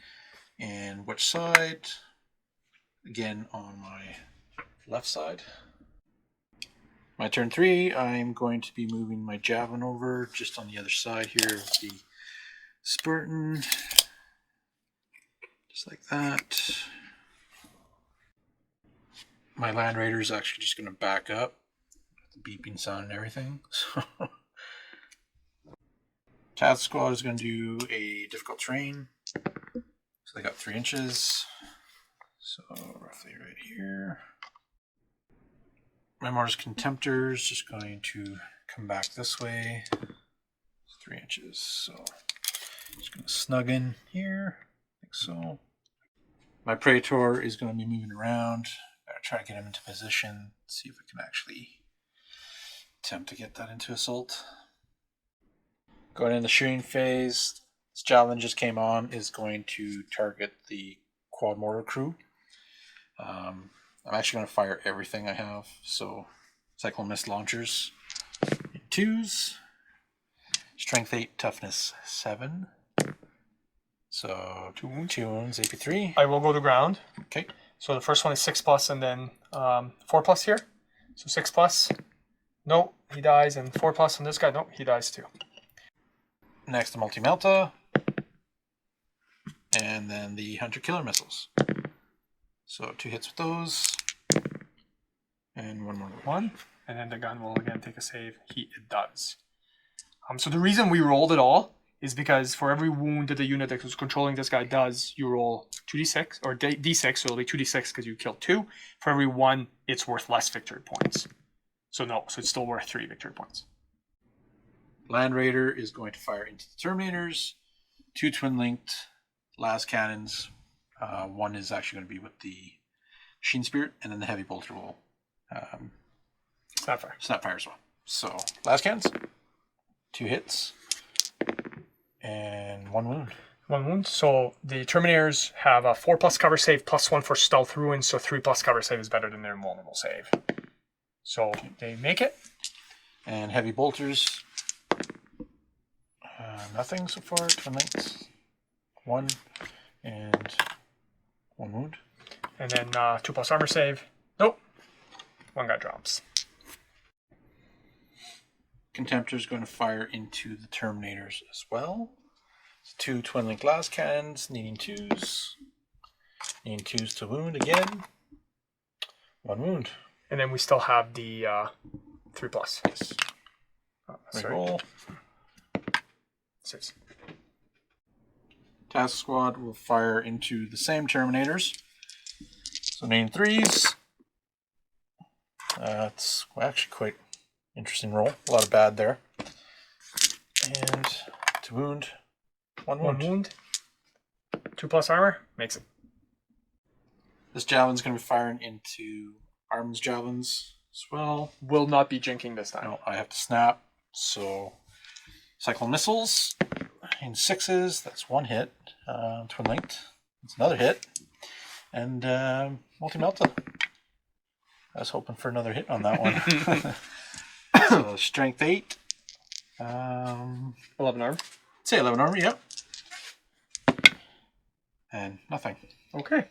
Speaker 3: And which side? Again on my left side. My turn 3, I'm going to be moving my javelin over just on the other side here with the Spartan. Just like that. My Land Raider is actually just going to back up. The beeping sound and everything. So Task Squad is going to do a difficult terrain. So they got 3 inches. So roughly right here. My Mars Contemptor is just going to come back this way. 3 inches. So just going to snug in here. Like so. My Praetor is going to be moving around. Try to get him into position, see if we can actually attempt to get that into assault. Going in the shooting phase, this javelin just came on, is going to target the quad mortar crew. I'm actually going to fire everything I have, so cyclone missile launchers in 2s, strength 8, toughness 7. So 2 wounds, AP3.
Speaker 2: I will go to ground.
Speaker 3: Okay.
Speaker 2: So the first one is 6+, and then 4+ here. So 6+. No, he dies, and 4+ on this guy. No, he dies too.
Speaker 3: Next, the multi-melta. And then the Hunter Killer missiles. So 2 hits with those. And 1 more.
Speaker 2: 1. And then the gun will again take a save. It does. So the reason we rolled it all is because for every wound that the unit that was controlling this guy does, you roll 2d6 or d6, so it'll be 2d6 because you killed 2. For every 1, it's worth less victory points. So it's still worth 3 victory points.
Speaker 3: Land Raider is going to fire into the Terminators. 2 twin-linked las cannons. One is actually going to be with the Machine Spirit, and then the Heavy Bolter will Snapfire as well. So, las cannons, 2 hits, and 1 wound.
Speaker 2: 1 wound. So the Terminators have a 4+ cover save, +1 for Stealth Ruin, so 3+ cover save is better than their invulnerable save. So they make it.
Speaker 3: And Heavy Bolters, nothing so far. Twin links, 1 and 1 wound.
Speaker 2: And then 2+ armor save. Nope. 1 guy drops.
Speaker 3: Contemptor is going to fire into the Terminators as well. 2 twin link las cannons, needing 2s. Needing 2s to wound again. 1 wound.
Speaker 2: And then we still have the 3+.
Speaker 3: Yes.
Speaker 2: Sorry.
Speaker 3: Roll.
Speaker 2: 6.
Speaker 3: Task Squad will fire into the same Terminators. So name 3s. It's actually quite interesting roll. A lot of bad there. And to wound. 1 wound.
Speaker 2: 1 wound. 2+ armor. Makes it.
Speaker 3: This Javelin's going to be firing into Armin's Javelins as well.
Speaker 2: Will not be jinking this time.
Speaker 3: No, I have to snap. So Cyclone Missiles in 6s. That's 1 hit. Twin linked. That's another hit. And Multi-Melta. I was hoping for another hit on that one. So Strength 8.
Speaker 2: 11 armor.
Speaker 3: Say 11 armor, yep. And nothing.
Speaker 2: Okay.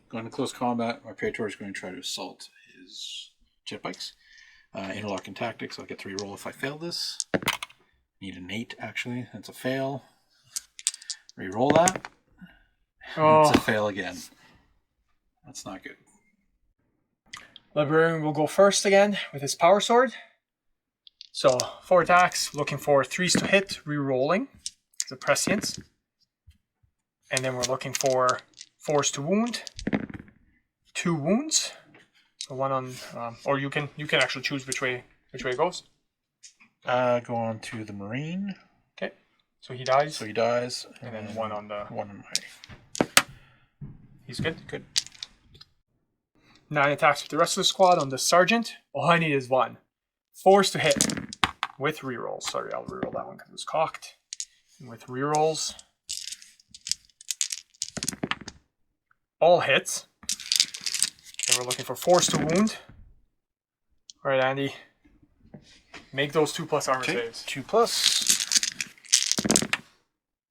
Speaker 3: Going to close combat, my Praetor is going to try to assault his jet bikes. Interlocking tactics, I'll get to reroll if I fail this. Need an 8, actually. That's a fail. Reroll that.
Speaker 2: Oh.
Speaker 3: It's a fail again. That's not good.
Speaker 2: Librarian will go first again with his power sword. So 4 attacks, looking for 3s to hit, re-rolling the prescience. And then we're looking for 4s to wound, 2 wounds. So 1 on, or you can actually choose which way it goes.
Speaker 3: Go on to the Marine.
Speaker 2: Okay, so he dies.
Speaker 3: So he dies.
Speaker 2: And then 1 on the.
Speaker 3: 1 on my.
Speaker 2: He's good.
Speaker 3: Good.
Speaker 2: 9 attacks with the rest of the squad on the sergeant. All I need is 1. 4s to hit with rerolls. Sorry, I'll reroll that one because it was cocked. And with rerolls, all hits. And we're looking for 4s to wound. All right, Andy. Make those 2+ armor saves.
Speaker 3: 2+.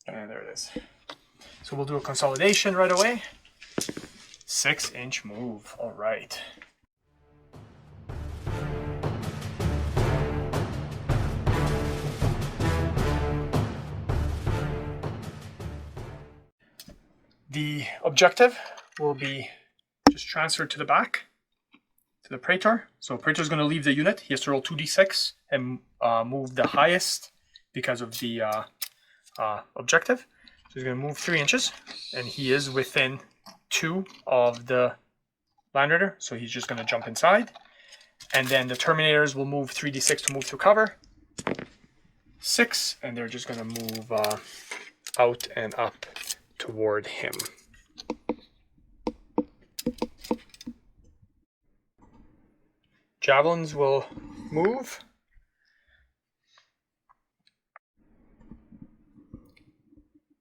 Speaker 2: And there it is. So we'll do a consolidation right away. 6-inch move. All right. The objective will be just transferred to the back, to the Praetor. So Praetor is going to leave the unit. He has to roll 2d6 and move the highest because of the objective. So he's going to move 3 inches, and he is within 2 of the Land Raider, so he's just going to jump inside. And then the Terminators will move 3d6 to move through cover. 6, and they're just going to move out and up toward him. Javelins will move.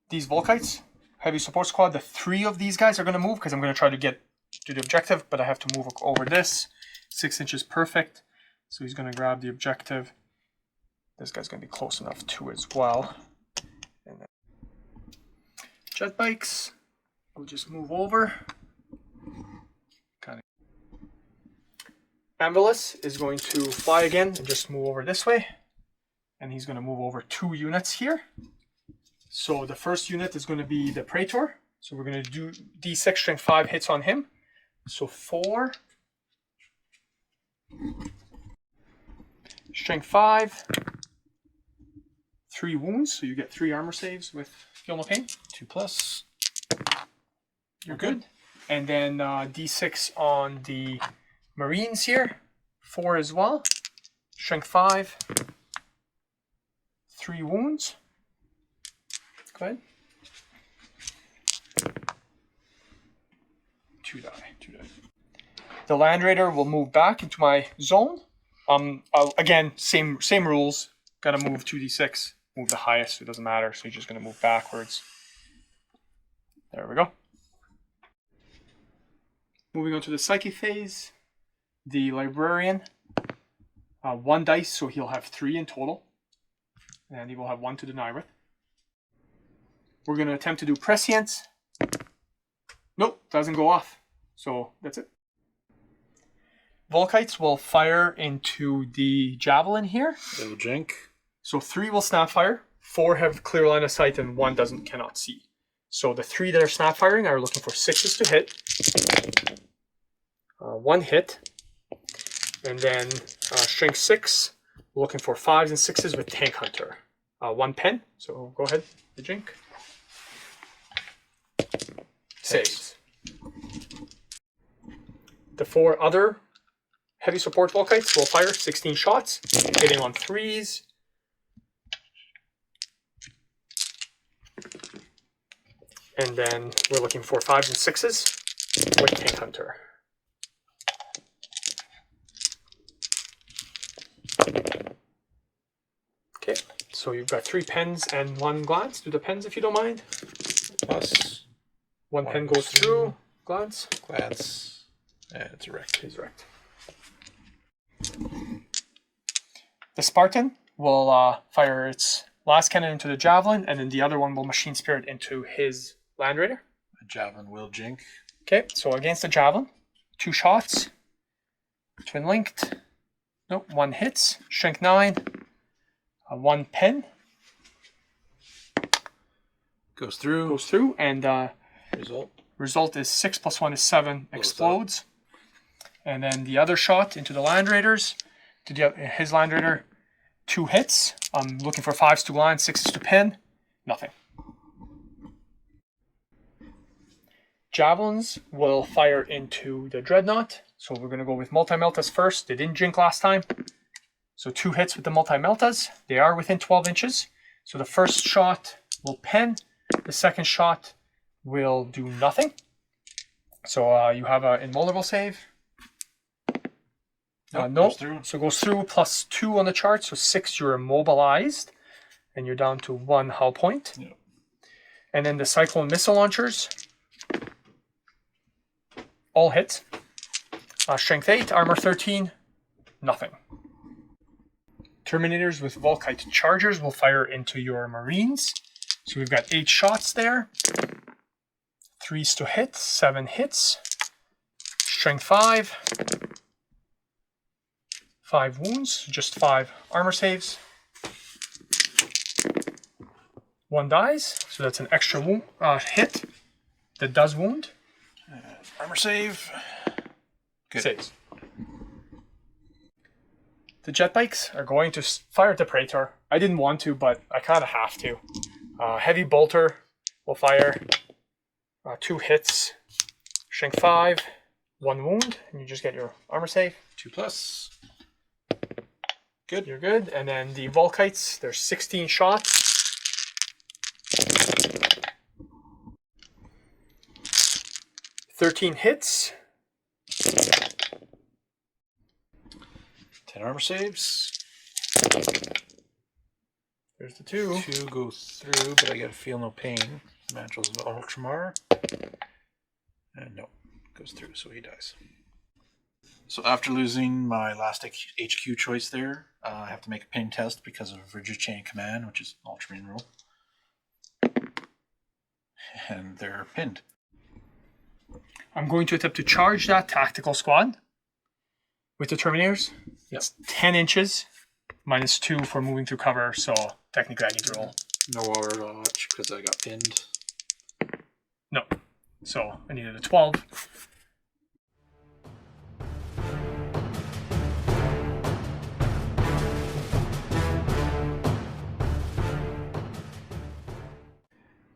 Speaker 2: These Volkites, heavy support squad, the 3 of these guys are going to move because I'm going to try to get to the objective, but I have to move over this. 6 inches perfect. So he's going to grab the objective. This guy's going to be close enough to as well. And then jet bikes will just move over. Kind of. Ambulis is going to fly again and just move over this way. And he's going to move over 2 units here. So the first unit is going to be the Praetor. So we're going to do D6 strength 5 hits on him. So 4. Strength 5. 3 wounds, so you get 3 armor saves with Feel No Pain.
Speaker 3: 2+.
Speaker 2: You're good. And then D6 on the Marines here. 4 as well. Strength 5. 3 wounds. Go ahead. 2 die. The Land Raider will move back into my zone. Again, same rules. Gotta move 2d6. Move the highest, it doesn't matter. So you're just gonna move backwards. There we go. Moving on to the Psyche phase. The Librarian. 1 dice, so he'll have 3 in total. And he will have 1 to deny with. We're gonna attempt to do Prescience. Nope, doesn't go off. So that's it. Volkites will fire into the Javelin here.
Speaker 3: Little jink.
Speaker 2: So 3 will snap fire, 4 have clear line of sight, and 1 cannot see. So the 3 that are snap firing are looking for 6s to hit. 1 hit. And then strength 6, looking for 5s and 6s with Tank Hunter. 1 pen, so go ahead, the jink. Saves. The 4 other heavy support Volkites will fire 16 shots, hitting on 3s. And then we're looking for 5s and 6s with Tank Hunter. Okay, so you've got 3 pens and 1 glance. Do the pens if you don't mind.
Speaker 3: Plus.
Speaker 2: 1 pen goes through. Glance.
Speaker 3: Glance. And it's erect.
Speaker 2: He's wrecked. The Spartan will fire its last cannon into the Javelin, and then the other one will Machine Spirit into his Land Raider.
Speaker 3: A Javelin will jink.
Speaker 2: Okay, so against the Javelin, 2 shots. Twin linked. Nope, 1 hits. Strength 9. 1 pen.
Speaker 3: Goes through.
Speaker 2: Goes through, and
Speaker 3: Result
Speaker 2: is 6 plus 1 is 7. Explodes. And then the other shot into the Land Raiders. To his Land Raider, 2 hits. I'm looking for 5s to glance, 6s to pin. Nothing. Javelins will fire into the Dreadnought. So we're going to go with Multi-Meltas first. They didn't jink last time. So 2 hits with the Multi-Meltas. They are within 12 inches. So the first shot will pen. The second shot will do nothing. So you have an invulnerable save. No,
Speaker 3: goes through.
Speaker 2: So goes through plus 2 on the chart. So 6, you're immobilized. And you're down to 1 hull point.
Speaker 3: Yep.
Speaker 2: And then the Cyclone missile launchers. All hits. Strength 8, armor 13, nothing. Terminators with Volkite chargers will fire into your Marines. So we've got 8 shots there. 3s to hit, 7 hits. Strength 5. 5 wounds, just 5 armor saves. 1 dies, so that's an extra wound, hit that does wound.
Speaker 3: Armor save. Good.
Speaker 2: Saves. The jet bikes are going to fire at the Praetor. I didn't want to, but I kind of have to. Heavy bolter will fire 2 hits, strength 5, 1 wound, and you just get your armor save.
Speaker 3: 2+. Good.
Speaker 2: You're good. And then the Volkites, there's 16 shots. 13 hits.
Speaker 3: 10 armor saves.
Speaker 2: There's the 2.
Speaker 3: 2 go through, but I gotta feel no pain. Matches of Ultramar. And no, goes through, so he dies. So after losing my last HQ choice there, I have to make a ping test because of rigid chain of command, which is an Ultramarine rule. And they're pinned.
Speaker 2: I'm going to attempt to charge that tactical squad with the Terminators.
Speaker 3: Yep.
Speaker 2: It's 10 inches, minus 2 for moving through cover, so technically I need to roll.
Speaker 3: No overwatch because I got pinned.
Speaker 2: No. So I needed a 12.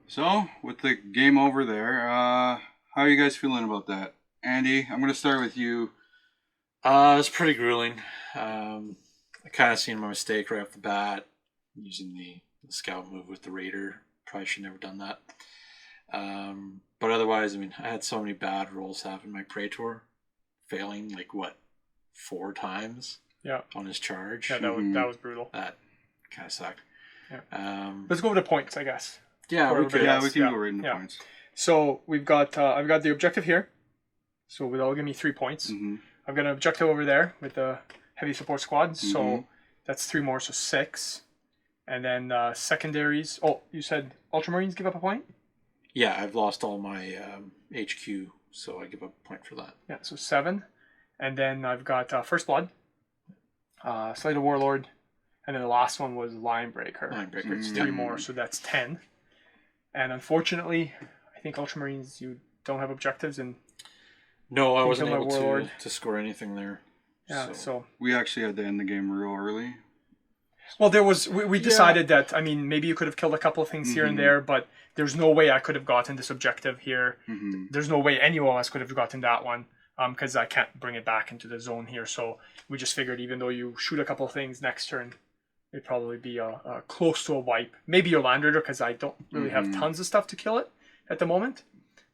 Speaker 1: So, with the game over there, how are you guys feeling about that? Andy, I'm going to start with you.
Speaker 3: It's pretty grueling. I kind of seen my mistake right off the bat using the scout move with the raider. Probably should never done that. But otherwise, I mean, I had so many bad rolls happen. My Praetor failing 4 times.
Speaker 2: Yeah.
Speaker 3: On his charge.
Speaker 2: Yeah, that was brutal.
Speaker 3: That kind of sucked.
Speaker 2: Yeah. Let's go over the points, I guess.
Speaker 1: Yeah, we can go right into points.
Speaker 2: So we've got I've got the objective here. So that'll give me 3 points. I've got an objective over there with the heavy support squad. So that's 3 more, so 6. And then secondaries. Oh, you said Ultramarines give up a point?
Speaker 3: Yeah, I've lost all my HQ, so I give up a point for that.
Speaker 2: Yeah, so 7. And then I've got First Blood, Slay the Warlord, and then the last one was Line Breaker. It's 3 more, so that's 10. And unfortunately, I think Ultramarines, you don't have objectives. And
Speaker 3: no, I wasn't able to score anything there.
Speaker 2: Yeah, so
Speaker 1: we actually had to end the game real early.
Speaker 2: Well, there was we decided that, I mean, maybe you could have killed a couple of things here and there, but there's no way I could have gotten this objective here. There's no way any of us could have gotten that one, because I can't bring it back into the zone here. So we just figured, even though you shoot a couple of things next turn, it'd probably be close to a wipe. Maybe your Land Raider, because I don't really have tons of stuff to kill it at the moment.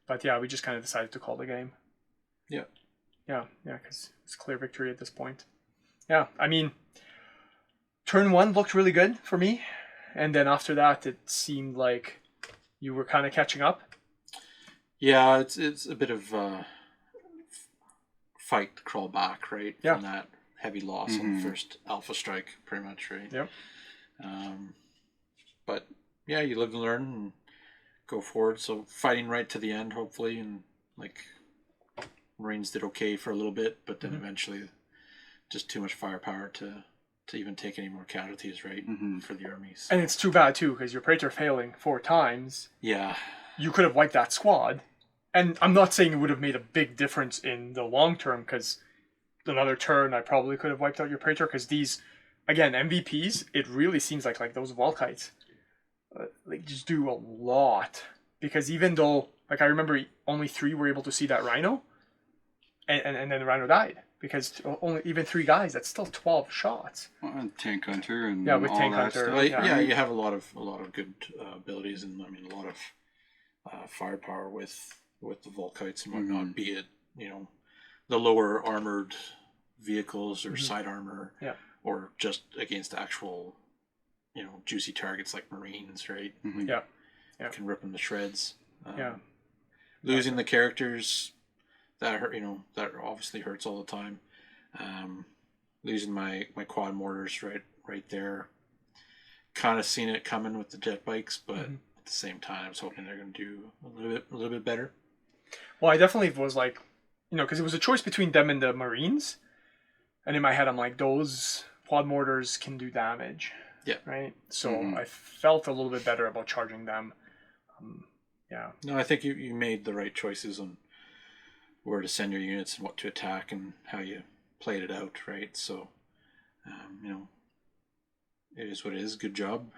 Speaker 2: But yeah, we just kind of decided to call the game.
Speaker 3: Yeah.
Speaker 2: Yeah, because it's clear victory at this point. Yeah, I mean, turn 1 looked really good for me. And then after that, it seemed like you were kind of catching up.
Speaker 3: Yeah, it's a bit of fight to crawl back, right?
Speaker 2: Yeah.
Speaker 3: From that heavy loss on the first Alpha Strike, pretty much, right?
Speaker 2: Yep.
Speaker 3: But yeah, you live and learn and go forward. So fighting right to the end, hopefully, and Marines did okay for a little bit, but then eventually just too much firepower to even take any more casualties, right, for the armies.
Speaker 2: And it's too bad, too, because your Praetor failing 4 times.
Speaker 3: Yeah.
Speaker 2: You could have wiped that squad. And I'm not saying it would have made a big difference in the long term, because another turn I probably could have wiped out your Praetor, because these, again, MVPs, it really seems like those Volkites, just do a lot. Because even though, I remember only 3 were able to see that Rhino, and then the Rhino died. Because even 3 guys, that's still 12 shots.
Speaker 1: Well, and Tank Hunter and
Speaker 2: with
Speaker 1: all
Speaker 2: Tank
Speaker 1: that
Speaker 2: Hunter,
Speaker 1: stuff.
Speaker 3: Yeah, you have a lot of good abilities, and I mean a lot of firepower with the Volkites and whatnot. Be it the lower armored vehicles or side armor, or just against actual juicy targets like Marines, right?
Speaker 2: Yeah,
Speaker 3: can rip them to shreds.
Speaker 2: Yeah,
Speaker 3: losing the characters. That hurt, that obviously hurts all the time. Losing my quad mortars right there. Kind of seen it coming with the jet bikes, but at the same time, I was hoping they're going to do a little bit better.
Speaker 2: Well, I definitely was because it was a choice between them and the Marines, and in my head, I'm like, those quad mortars can do damage.
Speaker 3: Yeah.
Speaker 2: Right. So I felt a little bit better about charging them. Yeah.
Speaker 3: No, I think you made the right choices on where to send your units and what to attack and how you played it out, right? So, it is what it is. Good job.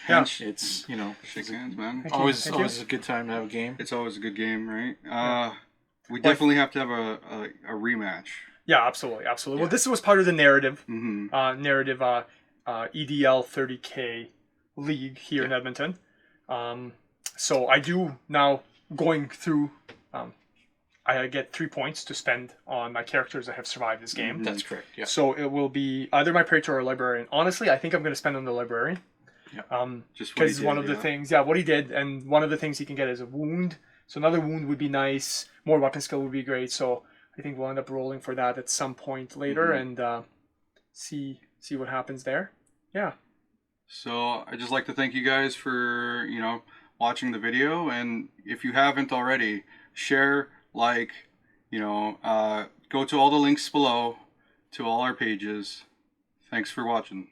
Speaker 2: Yeah.
Speaker 3: It's,
Speaker 1: Shake hands, man.
Speaker 3: Always a good time to have a game.
Speaker 1: It's always a good game, right? We definitely have to have a rematch.
Speaker 2: Yeah, absolutely. Yeah. Well, this was part of the narrative. EDL 30K league here in Edmonton. So I do now going through... I get 3 points to spend on my characters that have survived this game.
Speaker 3: That's correct, yeah.
Speaker 2: So it will be either my Praetor or Librarian. Honestly, I think I'm going to spend on the Librarian.
Speaker 3: Yeah.
Speaker 2: Because one of the things, what he did, and one of the things he can get is a wound. So another wound would be nice. More weapon skill would be great. So I think we'll end up rolling for that at some point later and see what happens there. Yeah.
Speaker 1: So I'd just like to thank you guys for, watching the video. And if you haven't already, share, go to all the links below to all our pages. Thanks for watching.